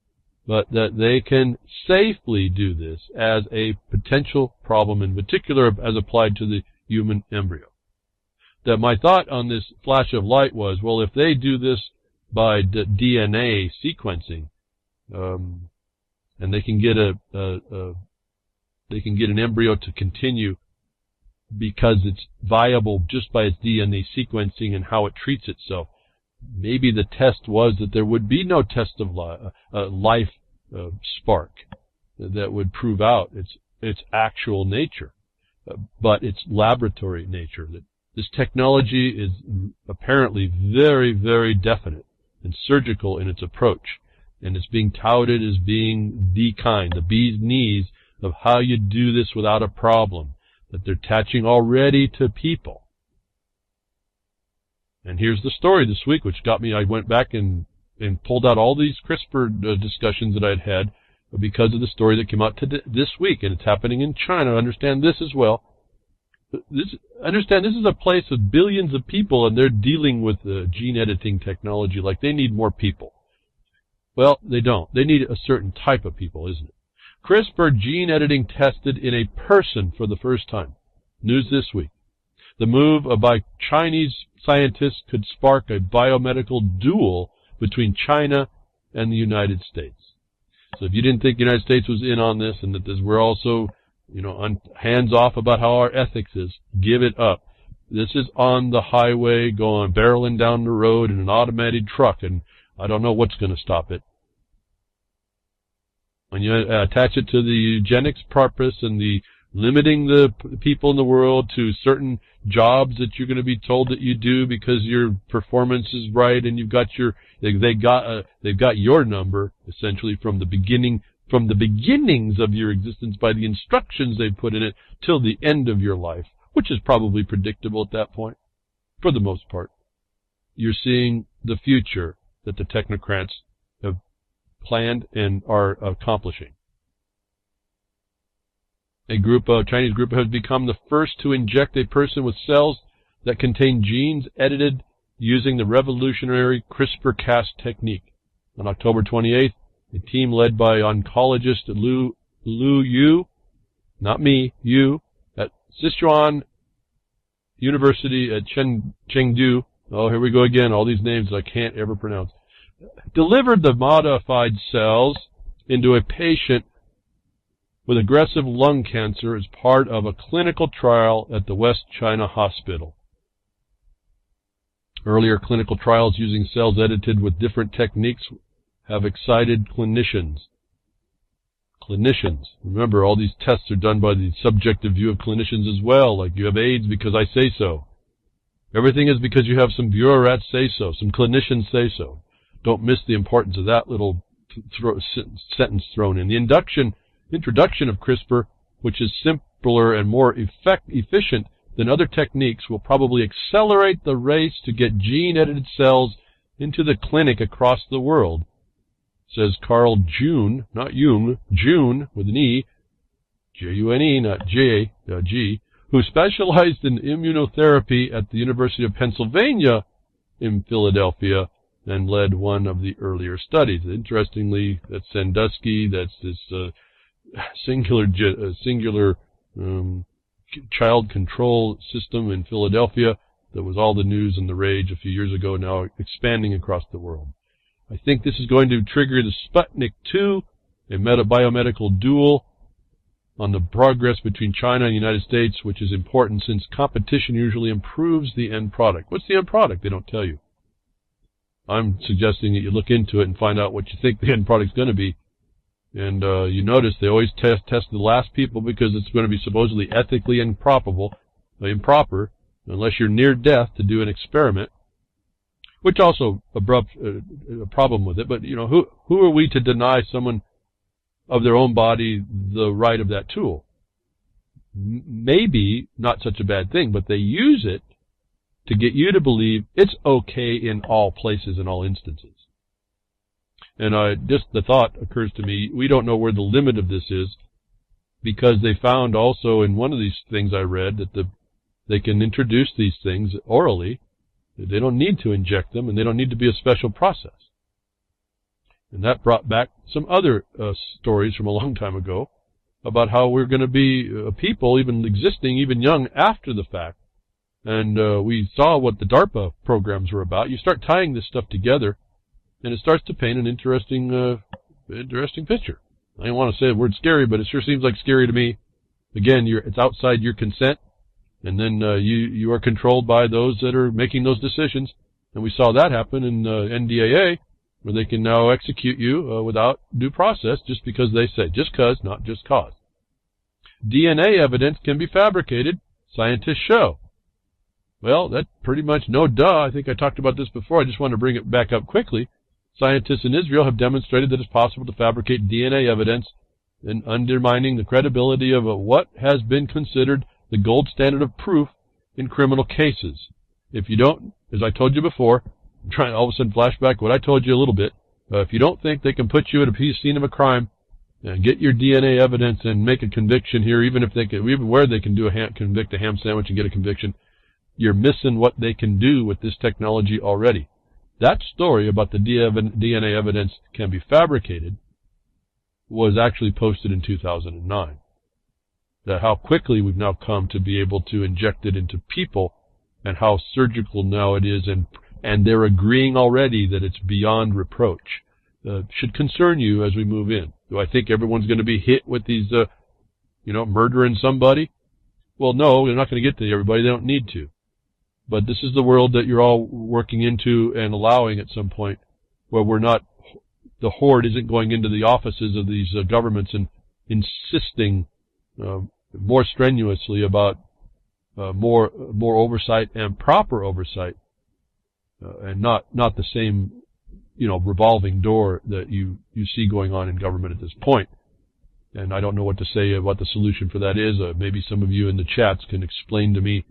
but that they can safely do this as a potential problem, in particular as applied to the human embryo. That my thought on this flash of light was, well, if they do this by DNA sequencing, and they can get an embryo to continue because it's viable just by its DNA sequencing and how it treats itself. Maybe the test was that there would be no test of life spark that would prove out its actual nature, but its laboratory nature. That this technology is apparently very, very definite and surgical in its approach, and it's being touted as being the kind, the bee's knees of how you do this without a problem, that they're attaching already to people. And here's the story this week, which got me, I went back and pulled out all these CRISPR discussions that I'd had because of the story that came out this week, and it's happening in China. Understand this as well. Understand this is a place of billions of people, and they're dealing with gene editing technology like they need more people. Well, they don't. They need a certain type of people, isn't it? CRISPR gene editing tested in a person for the first time. News this week. The move by Chinese scientists could spark a biomedical duel between China and the United States. So if you didn't think the United States was in on this and that we're also, hands off about how our ethics is, give it up. This is on the highway going, barreling down the road in an automated truck, and I don't know what's going to stop it. When you attach it to the eugenics purpose and the limiting the people in the world to certain jobs that you're going to be told that you do because your performance is right, and you've got they've got your number essentially from the beginnings of your existence by the instructions they put in it till the end of your life, which is probably predictable at that point for the most part. You're seeing the future that the technocrats have planned and are accomplishing. A Chinese group has become the first to inject a person with cells that contain genes edited using the revolutionary CRISPR-Cas technique. On October 28th, a team led by oncologist Lu Yu, not me, Yu, at Sichuan University at Chengdu, oh, here we go again, all these names I can't ever pronounce, delivered the modified cells into a patient with aggressive lung cancer as part of a clinical trial at the West China Hospital. Earlier clinical trials using cells edited with different techniques have excited clinicians. Remember, all these tests are done by the subjective view of clinicians as well, like you have AIDS because I say so. Everything is because you have some bureaucrats say so, some clinicians say so. Don't miss the importance of that little sentence thrown in. The introduction of CRISPR, which is simpler and more efficient than other techniques, will probably accelerate the race to get gene-edited cells into the clinic across the world, says Carl June, not Jung, June with an E, J-U-N-E, not J-G, who specialized in immunotherapy at the University of Pennsylvania in Philadelphia and led one of the earlier studies. Interestingly, that's Sandusky, that's this singular child control system in Philadelphia that was all the news and the rage a few years ago, now expanding across the world. I think this is going to trigger the Sputnik 2, a biomedical duel on the progress between China and the United States, which is important since competition usually improves the end product. What's the end product? They don't tell you. I'm suggesting that you look into it and find out what you think the end product's going to be. And you notice they always test the last people because it's going to be supposedly ethically improper, unless you're near death to do an experiment, which also a problem with it. But, who are we to deny someone of their own body the right of that tool? Maybe not such a bad thing, but they use it to get you to believe it's okay in all places, in all instances. And just the thought occurs to me, we don't know where the limit of this is, because they found also in one of these things I read that they can introduce these things orally. They don't need to inject them, and they don't need to be a special process. And that brought back some other stories from a long time ago about how we're going to be people, even existing, even young, after the fact. And we saw what the DARPA programs were about. You start tying this stuff together, and it starts to paint an interesting picture. I don't want to say the word scary, but it sure seems like scary to me. Again, it's outside your consent, and then you are controlled by those that are making those decisions. And we saw that happen in NDAA where they can now execute you without due process just because they say, just cause, not just cause. DNA evidence can be fabricated, scientists show. Well, that's pretty much no duh. I think I talked about this before. I just want to bring it back up quickly. Scientists in Israel have demonstrated that it's possible to fabricate DNA evidence, and undermining the credibility of what has been considered the gold standard of proof in criminal cases. If you don't, as I told you before, I'm trying to all of a sudden flashback what I told you a little bit. If you don't think they can put you at a scene of a crime and get your DNA evidence and make a conviction here, even if they can, even where they can do convict a ham sandwich and get a conviction, you're missing what they can do with this technology already. That story about the DNA evidence can be fabricated was actually posted in 2009. That how quickly we've now come to be able to inject it into people, and how surgical now it is, and they're agreeing already that it's beyond reproach. Should concern you as we move in. Do I think everyone's going to be hit with these, murdering somebody? Well, no, they're not going to get to everybody. They don't need to. But this is the world that you're all working into and allowing at some point, where we're not, the horde isn't going into the offices of these governments and insisting more strenuously about more oversight and proper oversight, and not the same, revolving door that you see going on in government at this point. And I don't know what to say about the solution for that is. Maybe some of you in the chats can explain to me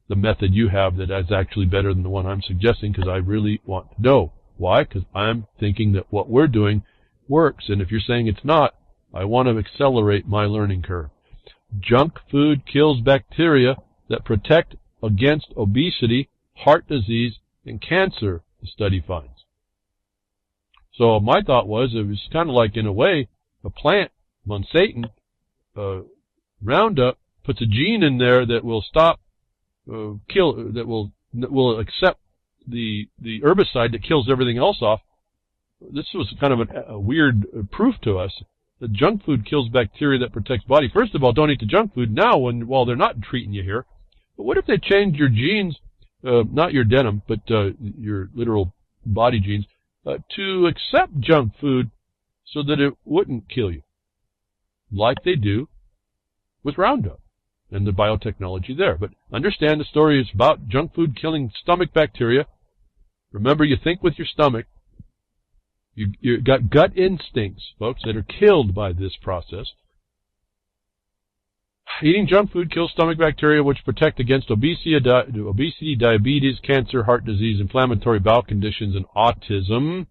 the method you have that is actually better than the one I'm suggesting, because I really want to know. Why? Because I'm thinking that what we're doing works, and if you're saying it's not, I want to accelerate my learning curve. Junk food kills bacteria that protect against obesity, heart disease, and cancer, the study finds. So my thought was, it was kind of like, in a way, a plant, Monsanto, Roundup, puts a gene in there that will stop, that will accept the herbicide that kills everything else off. This was kind of a weird proof to us that junk food kills bacteria that protects body. First of all, don't eat the junk food now while they're not treating you here. But what if they changed your genes, not your denim, but your literal body genes, to accept junk food so that it wouldn't kill you, like they do with Roundup and the biotechnology there. But understand, the story is about junk food killing stomach bacteria. Remember, you think with your stomach. You got gut instincts, folks, that are killed by this process. Eating junk food kills stomach bacteria, which protect against obesity, diabetes, cancer, heart disease, inflammatory bowel conditions, and autism.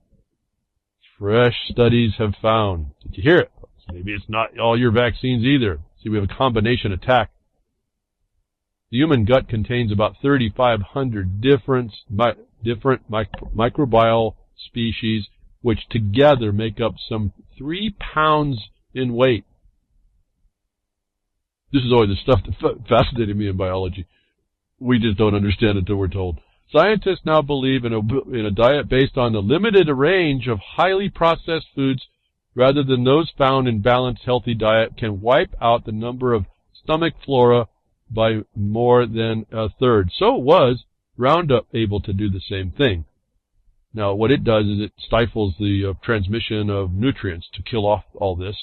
Fresh studies have found. Did you hear it? Maybe it's not all your vaccines either. See, we have a combination attack. The human gut contains about 3,500 different microbial species, which together make up some 3 pounds in weight. This is always the stuff that fascinated me in biology. We just don't understand it until we're told. Scientists now believe in a diet based on a limited range of highly processed foods rather than those found in balanced, healthy diet can wipe out the number of stomach flora by more than a third. So was Roundup able to do the same thing. Now, what it does is it stifles the transmission of nutrients to kill off all this.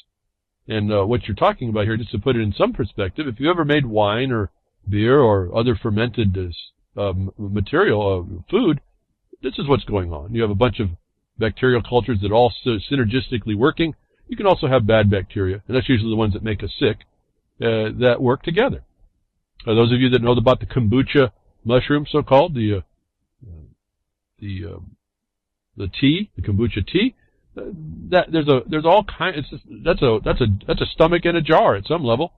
And what you're talking about here, just to put it in some perspective, if you ever made wine or beer or other fermented material, food, this is what's going on. You have a bunch of bacterial cultures that are all synergistically working. You can also have bad bacteria, and that's usually the ones that make us sick, that work together. Those of you that know about the kombucha mushroom, so-called, the tea, the kombucha tea, that there's all kinds. That's a stomach in a jar at some level,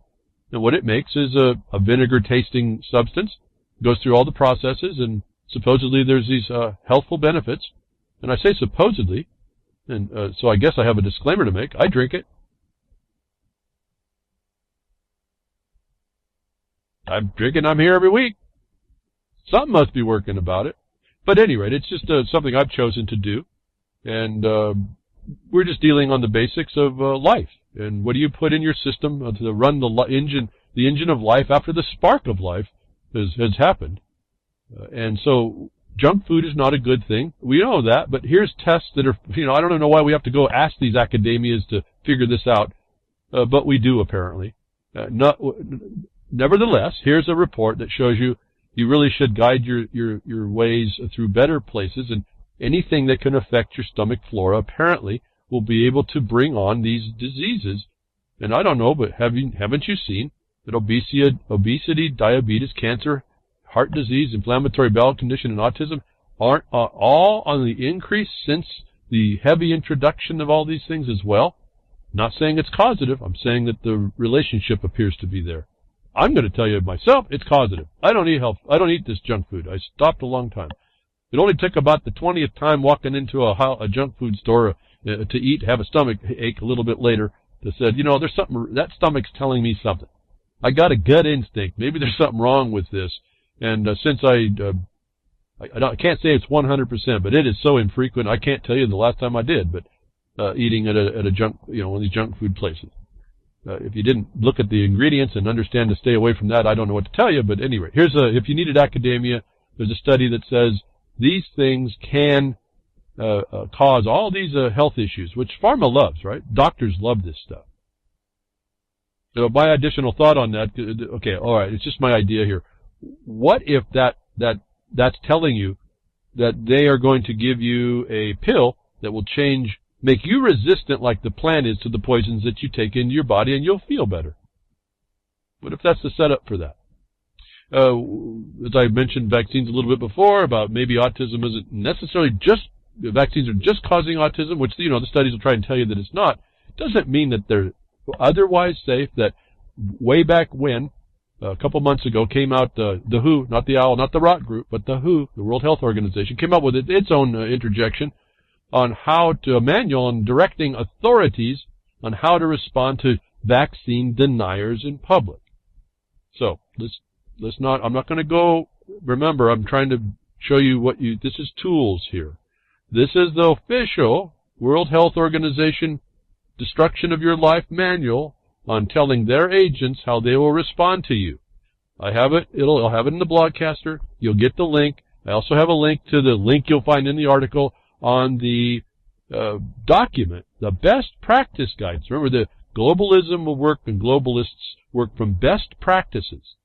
and what it makes is a vinegar-tasting substance. Goes through all the processes, and supposedly there's these healthful benefits. And I say supposedly, and so I guess I have a disclaimer to make. I drink it. I'm drinking. I'm here every week. Something must be working about it. But at any rate, it's just something I've chosen to do. And we're just dealing on the basics of life. And what do you put in your system to run the engine of life after the spark of life has happened. And so junk food is not a good thing. We know that, but here's tests that are, I don't know why we have to go ask these academias to figure this out, but we do apparently. Nevertheless, here's a report that shows you really should guide your ways through better places, and anything that can affect your stomach flora apparently will be able to bring on these diseases. And I don't know, but haven't you seen that obesity, diabetes, cancer, heart disease, inflammatory bowel condition, and autism aren't all on the increase since the heavy introduction of all these things as well? Not saying it's causative. I'm saying that the relationship appears to be there. I'm going to tell you myself, it's causative. I don't eat this junk food. I stopped a long time. It only took about the 20th time walking into a junk food store to have a stomach ache a little bit later that said, there's something, that stomach's telling me something. I got a gut instinct. Maybe there's something wrong with this. And since I can't say it's 100%, but it is so infrequent, I can't tell you the last time I did, but eating at a junk, one of these junk food places. If you didn't look at the ingredients and understand to stay away from that, I don't know what to tell you. But anyway, if you needed academia, there's a study that says these things can cause all these health issues, which pharma loves, right? Doctors love this stuff. So my additional thought on that, okay, all right, it's just my idea here. What if that's telling you that they are going to give you a pill that will make you resistant like the plant is to the poisons that you take into your body, and you'll feel better? What if that's the setup for that? As I mentioned vaccines a little bit before, about maybe autism isn't necessarily vaccines are just causing autism, which, the studies will try and tell you that it's not. It doesn't mean that they're otherwise safe. That way back when, a couple months ago, came out the WHO, not the OWL, not the ROT group, but the WHO, the World Health Organization, came up with its own interjection on a manual on directing authorities on how to respond to vaccine deniers in public. So I'm not going to go, remember, I'm trying to show you this is tools here. This is the official World Health Organization Destruction of Your Life manual on telling their agents how they will respond to you. I have it. I'll have it in the blogcaster. You'll get the link. I also have a link to the link you'll find in the article on the document, the best practice guides. Remember, the globalism will work and globalists work from best practices.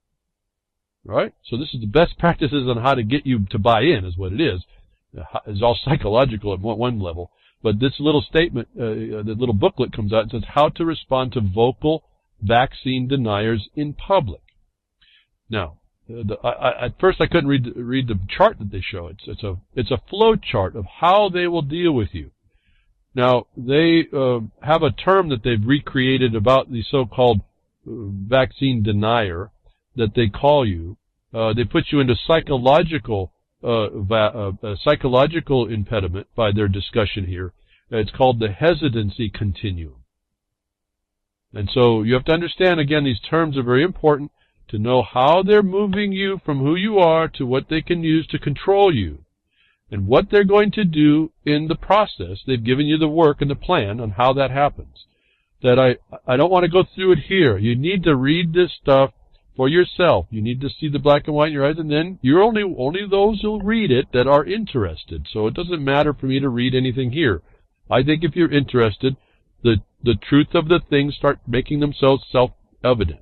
Right? So this is the best practices on how to get you to buy in, is what it is. It's all psychological at one level. But this little statement, the little booklet comes out and says how to respond to vocal vaccine deniers in public. Now, at first I couldn't read the chart that they show. It's a flow chart of how they will deal with you. Now, they have a term that they've recreated about the so-called vaccine denier that they call you. They put you into psychological impediment by their discussion here. It's called the hesitancy continuum. And so you have to understand, again, these terms are very important to know how they're moving you from who you are to what they can use to control you, and what they're going to do in the process. They've given you the work and the plan on how that happens. That I don't want to go through it here. You need to read this stuff for yourself. You need to see the black and white in your eyes, and then you're only those who'll read it that are interested. So it doesn't matter for me to read anything here. I think if you're interested, the truth of the things start making themselves self-evident.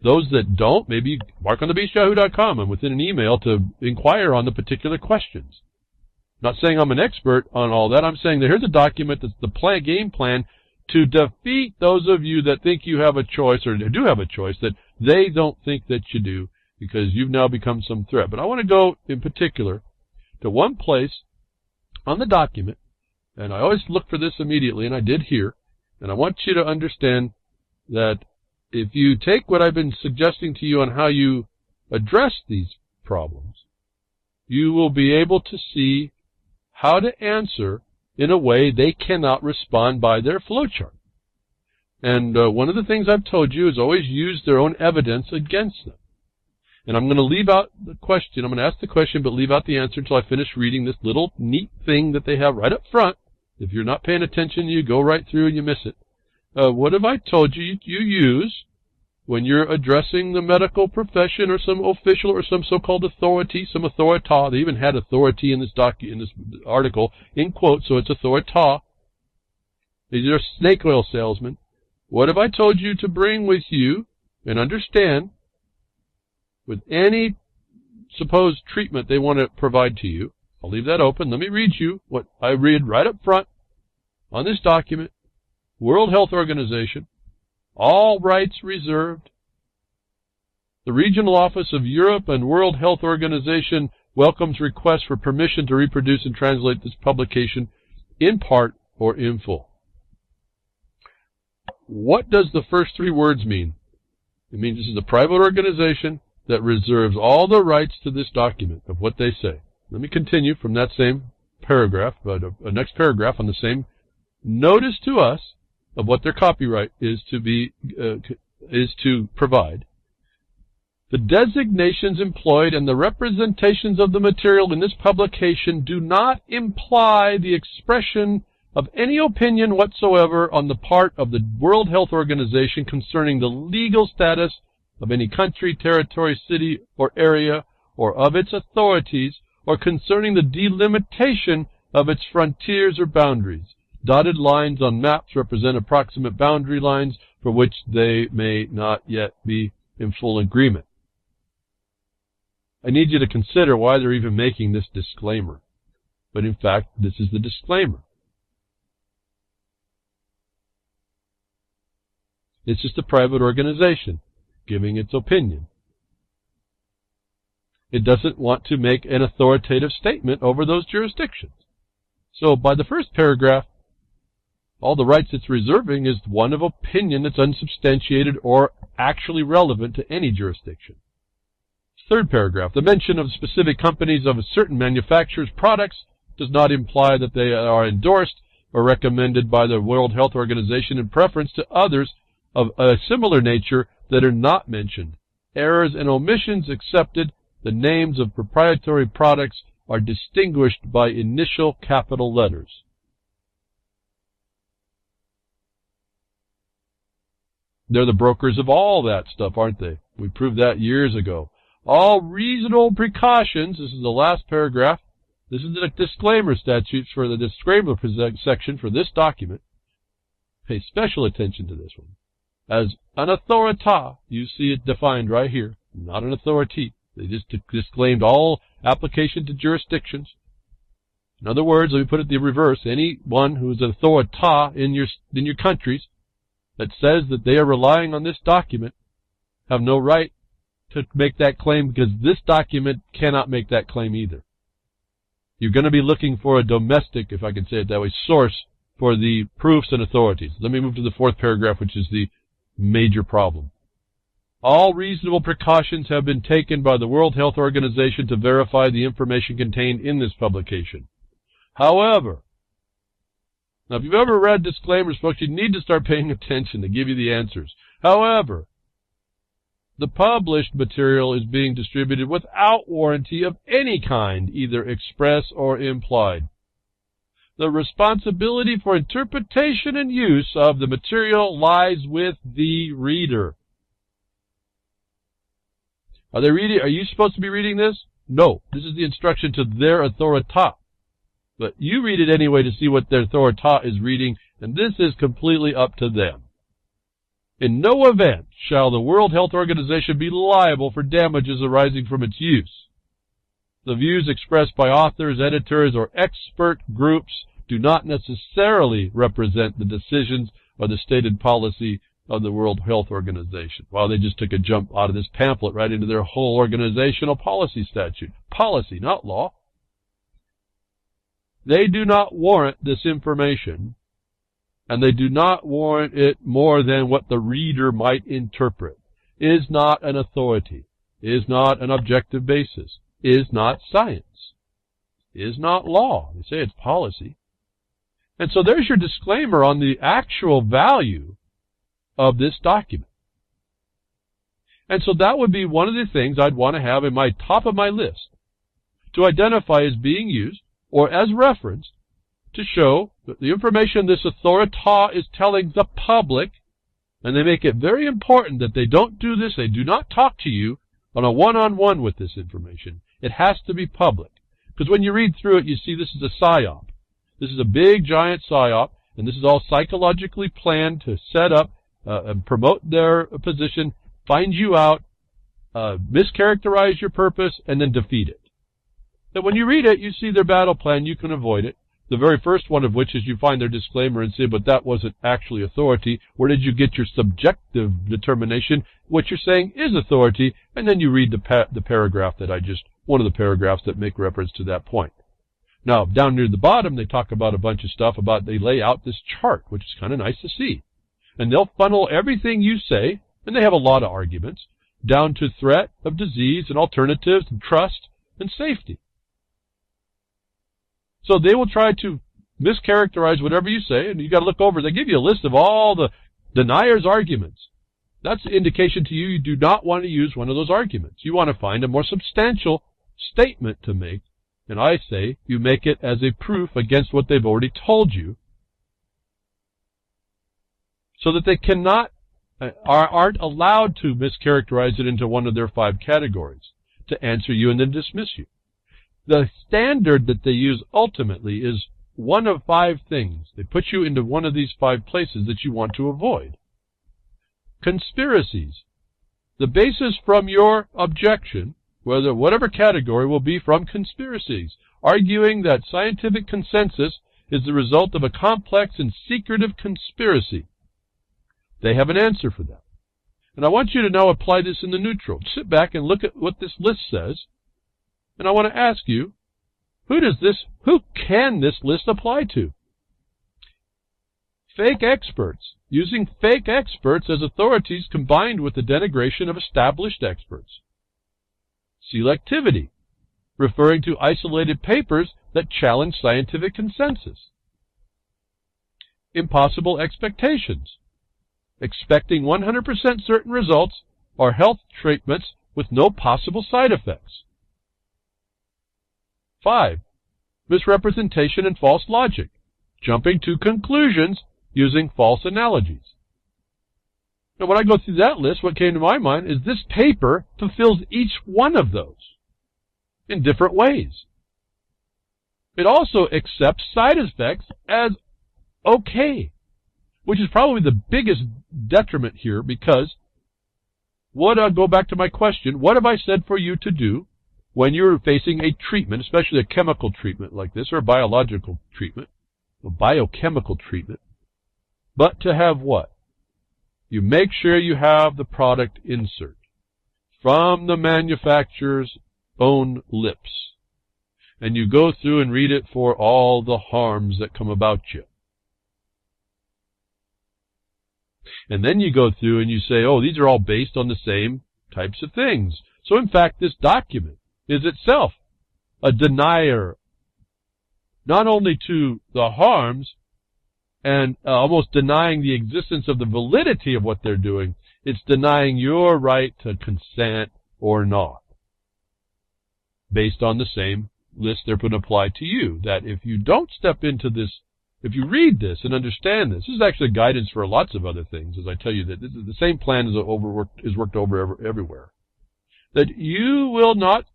Those that don't, maybe mark on thebeastyahoo.com and within an email to inquire on the particular questions. Not saying I'm an expert on all that. I'm saying that here's a document that's the game plan to defeat those of you that think you have a choice, or do have a choice, that they don't think that you do, because you've now become some threat. But I want to go in particular to one place on the document, and I always look for this immediately, and I did here, and I want you to understand that if you take what I've been suggesting to you on how you address these problems, you will be able to see how to answer in a way they cannot respond by their flowchart. And one of the things I've told you is always use their own evidence against them. And I'm going to leave out the question. I'm going to ask the question, but leave out the answer until I finish reading this little neat thing that they have right up front. If you're not paying attention, you go right through and you miss it. What have I told you? You use when you're addressing the medical profession or some official or some so-called authority, some authorita. They even had authority in this article in quotes, so it's authorita. These are snake oil salesmen. What have I told you to bring with you and understand with any supposed treatment they want to provide to you? I'll leave that open. Let me read you what I read right up front on this document. World Health Organization. All rights reserved. The Regional Office of Europe and World Health Organization welcomes requests for permission to reproduce and translate this publication in part or in full. What does the first three words mean? It means this is a private organization that reserves all the rights to this document of what they say. Let me continue from that same paragraph, but a next paragraph on the same notice to us of what their copyright is to provide. The designations employed and the representations of the material in this publication do not imply the expression of any opinion whatsoever on the part of the World Health Organization concerning the legal status of any country, territory, city, or area, or of its authorities, or concerning the delimitation of its frontiers or boundaries. Dotted lines on maps represent approximate boundary lines for which they may not yet be in full agreement. I need you to consider why they're even making this disclaimer. But in fact, this is the disclaimer. It's just a private organization giving its opinion. It doesn't want to make an authoritative statement over those jurisdictions. So by the first paragraph, all the rights it's reserving is one of opinion that's unsubstantiated or actually relevant to any jurisdiction. Third paragraph, the mention of specific companies of a certain manufacturer's products does not imply that they are endorsed or recommended by the World Health Organization in preference to others of a similar nature that are not mentioned. Errors and omissions accepted. The names of proprietary products are distinguished by initial capital letters. They're the brokers of all that stuff, aren't they? We proved that years ago. All reasonable precautions, this is the last paragraph, this is the disclaimer statutes for the disclaimer section for this document. Pay special attention to this one. As an authorita, you see it defined right here, not an authority. They just disclaimed all application to jurisdictions. In other words, let me put it the reverse. Anyone who is an authorita in your countries that says that they are relying on this document have no right to make that claim, because this document cannot make that claim either. You're going to be looking for a domestic, if I can say it that way, source for the proofs and authorities. Let me move to the fourth paragraph, which is the major problem. All reasonable precautions have been taken by the World Health Organization to verify the information contained in this publication. However, now if you've ever read disclaimers, folks, you need to start paying attention to give you the answers. However, the published material is being distributed without warranty of any kind, either express or implied. The responsibility for interpretation and use of the material lies with the reader. Are you supposed to be reading this? No. This is the instruction to their authorita. But you read it anyway to see what their authorita is reading, and this is completely up to them. In no event shall the World Health Organization be liable for damages arising from its use. The views expressed by authors, editors, or expert groups do not necessarily represent the decisions or the stated policy of the World Health Organization. Well, they just took a jump out of this pamphlet right into their whole organizational policy statute. Policy, not law. They do not warrant this information, and they do not warrant it more than what the reader might interpret. Is not an authority, is not an objective basis, is not science, is not law. They say it's policy. And so there's your disclaimer on the actual value of this document. And so that would be one of the things I'd want to have in my top of my list to identify as being used or as referenced to show that the information this authorita is telling the public And they make it very important that they don't do this. They do not talk to you on a one-on-one with this information. It has to be public. Because when you read through it, you see this is a psyop. This is a big, giant psyop, and this is all psychologically planned to set up and promote their position, find you out, mischaracterize your purpose, and then defeat it. That when you read it, you see their battle plan, you can avoid it. The very first one of which is you find their disclaimer and say, but that wasn't actually authority. Where did you get your subjective determination? What you're saying is authority. And then you read the paragraph that one of the paragraphs that make reference to that point. Now, down near the bottom, they talk about a bunch of stuff they lay out this chart, which is kind of nice to see. And they'll funnel everything you say, and they have a lot of arguments, down to threat of disease and alternatives and trust and safety. So they will try to mischaracterize whatever you say, and you got to look over. They give you a list of all the deniers' arguments. That's an indication to you you do not want to use one of those arguments. You want to find a more substantial statement to make, and I say you make it as a proof against what they've already told you, so that they aren't allowed to mischaracterize it into one of their 5 categories, to answer you and then dismiss you. The standard that they use ultimately is one of 5 things. They put you into one of these 5 places that you want to avoid. Conspiracies. The basis from your objection, whatever category, will be from conspiracies, arguing that scientific consensus is the result of a complex and secretive conspiracy. They have an answer for that. And I want you to now apply this in the neutral. Sit back and look at what this list says. And I want to ask you, who can this list apply to? Fake experts, using fake experts as authorities combined with the denigration of established experts. Selectivity, referring to isolated papers that challenge scientific consensus. Impossible expectations, expecting 100% certain results or health treatments with no possible side effects. 5. Misrepresentation and false logic, jumping to conclusions using false analogies. Now, when I go through that list, what came to my mind is this paper fulfills each one of those in different ways. It also accepts side effects as okay, which is probably the biggest detriment here, because I'll go back to my question, what have I said for you to do when you're facing a treatment, especially a chemical treatment like this, or a biological treatment, a biochemical treatment, but to have what? You make sure you have the product insert from the manufacturer's own lips, and you go through and read it for all the harms that come about you. And then you go through and you say, oh, these are all based on the same types of things. So in fact, this document is itself a denier, not only to the harms and almost denying the existence of the validity of what they're doing, it's denying your right to consent or not, based on the same list they're going to apply to you. That if you don't step into this, if you read this and understand this is actually guidance for lots of other things, as I tell you that this is the same plan is worked over everywhere, that you will not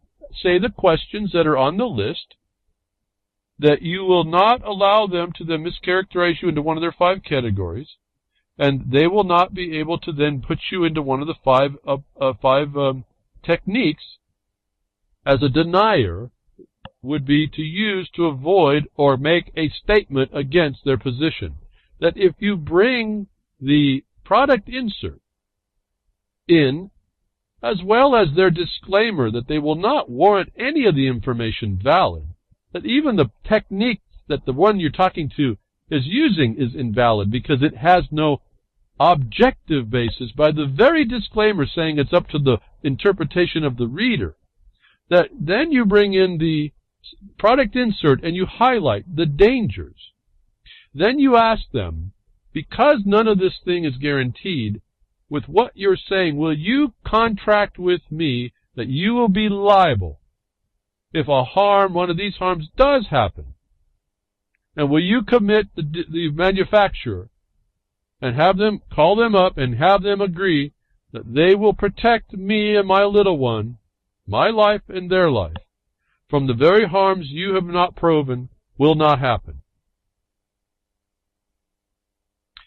say the questions that are on the list, that you will not allow them to then mischaracterize you into one of their 5 categories, and they will not be able to then put you into one of the 5 techniques as a denier would be to use to avoid or make a statement against their position. That if you bring the product insert in, as well as their disclaimer that they will not warrant any of the information valid, that even the technique that the one you're talking to is using is invalid because it has no objective basis by the very disclaimer saying it's up to the interpretation of the reader, that then you bring in the product insert and you highlight the dangers. Then you ask them, because none of this thing is guaranteed, with what you're saying, will you contract with me that you will be liable if one of these harms does happen? And will you commit the manufacturer and call them up and have them agree that they will protect me and my little one, my life and their life, from the very harms you have not proven will not happen.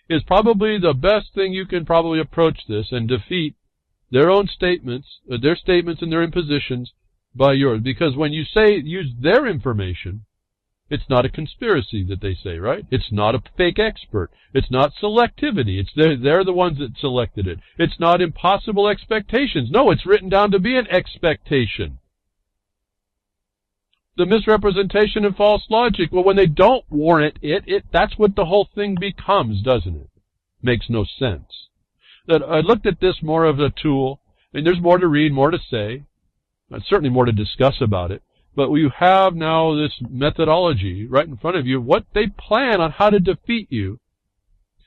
Is probably the best thing you can probably approach this and defeat their own statements, and their impositions by yours. Because when you say use their information, it's not a conspiracy that they say, right? It's not a fake expert. It's not selectivity. They're the ones that selected it. It's not impossible expectations. No, it's written down to be an expectation. The misrepresentation and false logic. Well, when they don't warrant it, that's what the whole thing becomes, doesn't it? Makes no sense. That I looked at this more of a tool, and there's more to read, more to say, certainly more to discuss about it, but we have now this methodology right in front of you, what they plan on how to defeat you,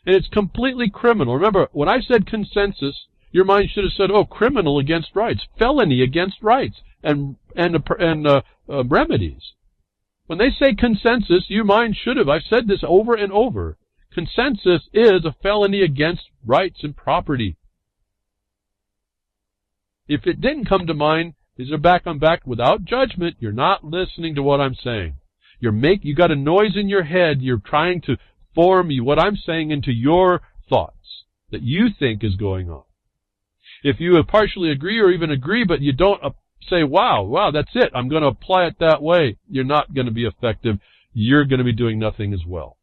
and it's completely criminal. Remember, when I said consensus, your mind should have said, oh, criminal against rights, felony against rights, and remedies. When they say consensus, your mind should have, I've said this over and over, consensus is a felony against rights and property. If it didn't come to mind, these are back on back without judgment. You're not listening to what I'm saying. You got a noise in your head. You're trying to form what I'm saying into your thoughts that you think is going on. If you partially agree or even agree, but you don't say, wow, that's it, I'm going to apply it that way, you're not going to be effective. You're going to be doing nothing as well.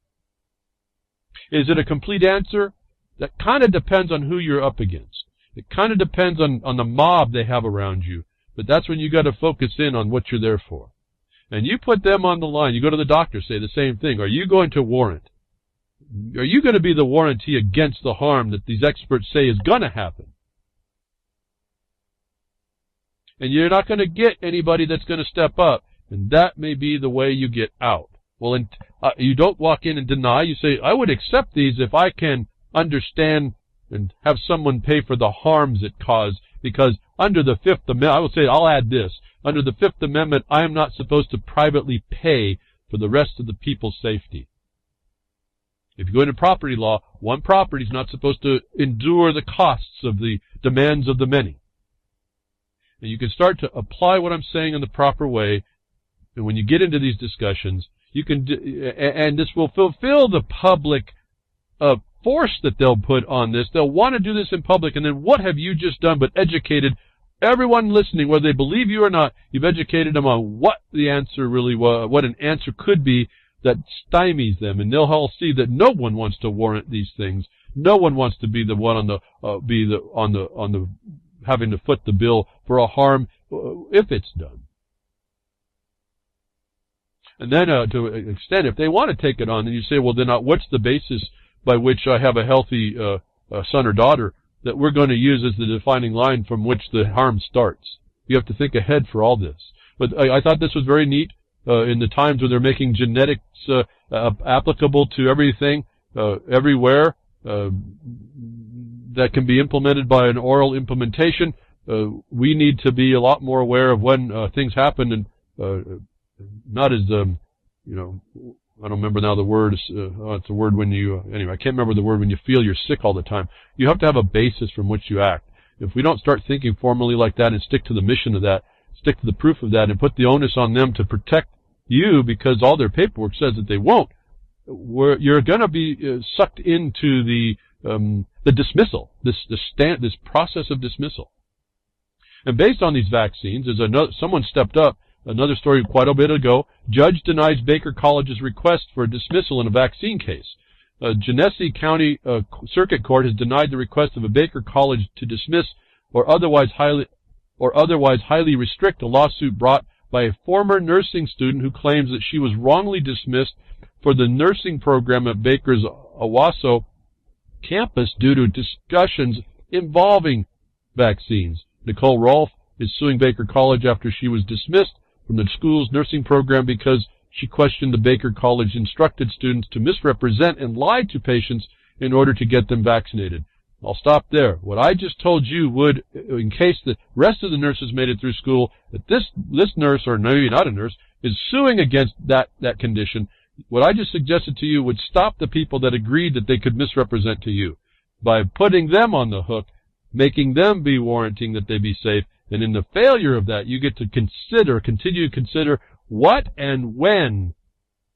Is it a complete answer? That kind of depends on who you're up against. It kind of depends on the mob they have around you. But that's when you got to focus in on what you're there for. And you put them on the line. You go to the doctor, say the same thing. Are you going to warrant? Are you going to be the warranty against the harm that these experts say is going to happen? And you're not going to get anybody that's going to step up. And that may be the way you get out. Well, you don't walk in and deny. You say, I would accept these if I can understand and have someone pay for the harms it caused. Because under the Fifth Amendment, I will say, I'll add this. Under the Fifth Amendment, I am not supposed to privately pay for the rest of the people's safety. If you go into property law, one property is not supposed to endure the costs of the demands of the many. And you can start to apply what I'm saying in the proper way. And when you get into these discussions, you can, and this will fulfill the public force that they'll put on this. They'll want to do this in public, and then what have you just done but educated everyone listening, whether they believe you or not? You've educated them on what the answer really was, what an answer could be that stymies them, and they'll all see that no one wants to warrant these things. No one wants to be the one on the having to foot the bill for a harm if it's done. And then to an extent, if they want to take it on, then you say, well, then what's the basis by which I have a healthy son or daughter that we're going to use as the defining line from which the harm starts? You have to think ahead for all this. But I thought this was very neat in the times when they're making genetics applicable to everything, everywhere, that can be implemented by an oral implementation. We need to be a lot more aware of when things happen, and not as, I don't remember now the word. It's a word when you, anyway, I can't remember the word when you feel you're sick all the time. You have to have a basis from which you act. If we don't start thinking formally like that and stick to the mission of that, stick to the proof of that, and put the onus on them to protect you because all their paperwork says that they won't, you're going to be sucked into the dismissal, this process of dismissal. And based on these vaccines, someone stepped up. Another story quite a bit ago, judge denies Baker College's request for a dismissal in a vaccine case. Genesee County Circuit Court has denied the request of a Baker College to dismiss or otherwise highly restrict a lawsuit brought by a former nursing student who claims that she was wrongly dismissed for the nursing program at Baker's Owasso campus due to discussions involving vaccines. Nicole Rolfe is suing Baker College after she was dismissed from the school's nursing program because she questioned the Baker College instructed students to misrepresent and lie to patients in order to get them vaccinated. I'll stop there. What I just told you would, in case the rest of the nurses made it through school, that this nurse, or maybe not a nurse, is suing against that condition. What I just suggested to you would stop the people that agreed that they could misrepresent to you by putting them on the hook, making them be warranting that they be safe. And in the failure of that, you get to continue to consider what and when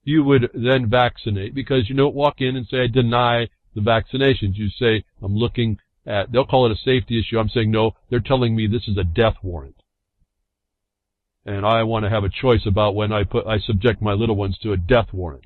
you would then vaccinate, because you don't walk in and say, I deny the vaccinations. You say, I'm looking at, they'll call it a safety issue. I'm saying, no, they're telling me this is a death warrant. And I want to have a choice about when I subject my little ones to a death warrant.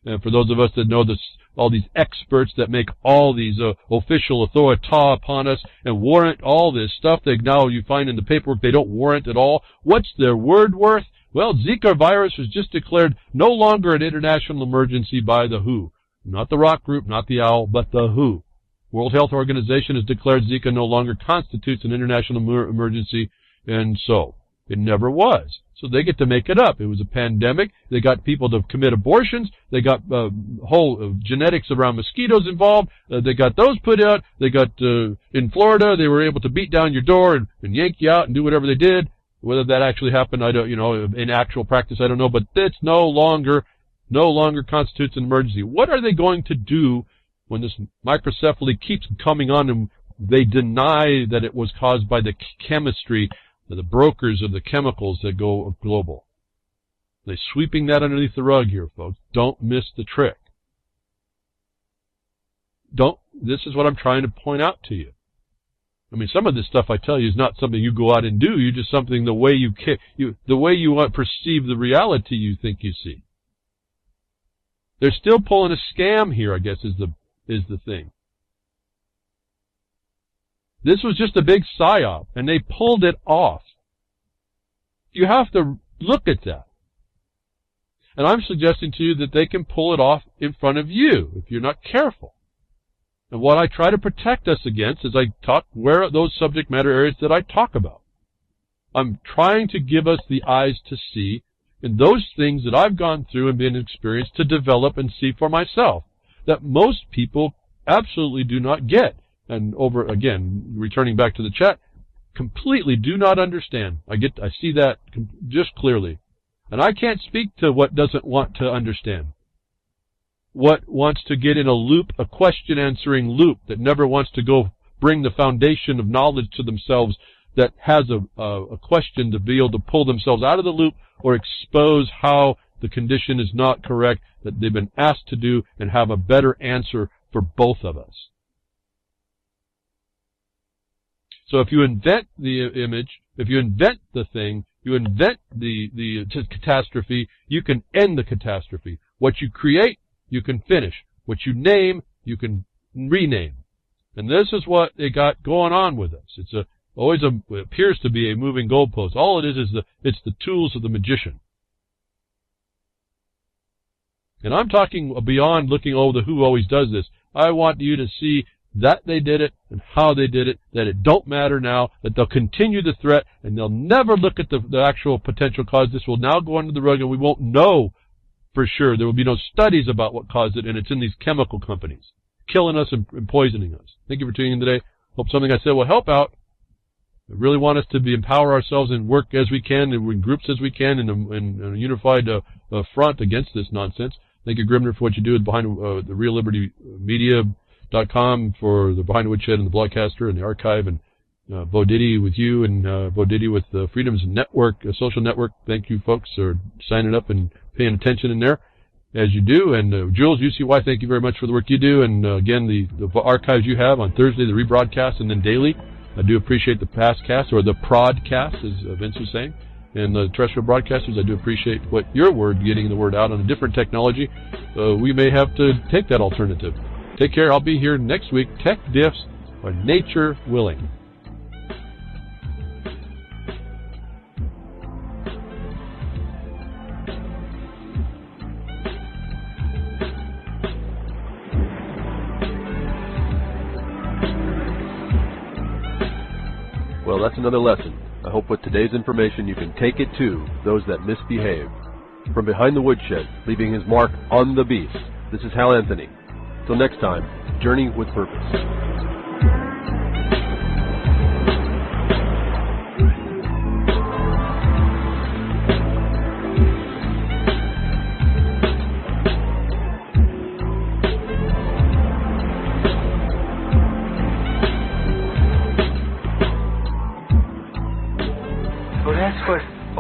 And for those of us that know this, all these experts that make all these official authority upon us and warrant all this stuff that now you find in the paperwork they don't warrant at all, what's their word worth? Well, Zika virus was just declared no longer an international emergency by the WHO. Not the rock group, not the owl, but the WHO. World Health Organization has declared Zika no longer constitutes an international emergency, and so it never was. So they get to make it up. It was a pandemic. They got people to commit abortions. They got whole genetics around mosquitoes involved. They got those put out. They got, in Florida, they were able to beat down your door and yank you out and do whatever they did. Whether that actually happened, I don't, in actual practice, I don't know, but it's no longer constitutes an emergency. What are they going to do when this microcephaly keeps coming on and they deny that it was caused by the chemistry, the brokers of the chemicals that go global? They're sweeping that underneath the rug here, folks. Don't miss the trick. This is what I'm trying to point out to you. I mean, some of this stuff I tell you is not something you go out and do. You just something the way you perceive the reality you think you see. They're still pulling a scam here, I guess, is the thing. This was just a big psyop, and they pulled it off. You have to look at that. And I'm suggesting to you that they can pull it off in front of you if you're not careful. And what I try to protect us against is I talk where are those subject matter areas that I talk about. I'm trying to give us the eyes to see in those things that I've gone through and been experienced to develop and see for myself that most people absolutely do not get. And again, returning back to the chat, completely do not understand. I see that just clearly. And I can't speak to what doesn't want to understand. What wants to get in a loop, a question-answering loop that never wants to go bring the foundation of knowledge to themselves, that has a question to be able to pull themselves out of the loop or expose how the condition is not correct that they've been asked to do and have a better answer for both of us. So if you invent the image, if you invent the thing, you invent the catastrophe, you can end the catastrophe. What you create, you can finish. What you name, you can rename. And this is what they got going on with us. It's it appears to be a moving goalpost. All it is it's the tools of the magician. And I'm talking beyond looking, the WHO always does this. I want you to see that they did it and how they did it, that it don't matter now, that they'll continue the threat, and they'll never look at the actual potential cause. This will now go under the rug, and we won't know for sure. There will be no studies about what caused it, and it's in these chemical companies, killing us and poisoning us. Thank you for tuning in today. Hope something I said will help out. I really want us to empower ourselves and work as we can, and in groups as we can, in a unified front against this nonsense. Thank you, Grimner, for what you do behind the Real Liberty Media.com for the Behind the Woodshed and the Blogcaster and the archive, and Bo Diddy with you, and Bo Diddy with the Freedoms Network, social network. Thank you, folks, for signing up and paying attention in there as you do. And Jules, UCY, thank you very much for the work you do. And again, the archives you have on Thursday, the rebroadcast, and then daily. I do appreciate the past cast, or the prodcast, as Vince was saying. And the terrestrial broadcasters, I do appreciate getting the word out on a different technology. We may have to take that alternative. Take care. I'll be here next week. Tech diffs are nature willing. Well, that's another lesson. I hope with today's information you can take it to those that misbehave. From behind the woodshed, leaving his mark on the beast, this is Hal Anthony. Till next time, journey with purpose.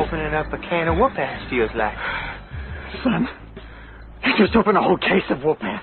Opening up a can of whoop-ass feels like. Son, you just opened a whole case of whoop-ass.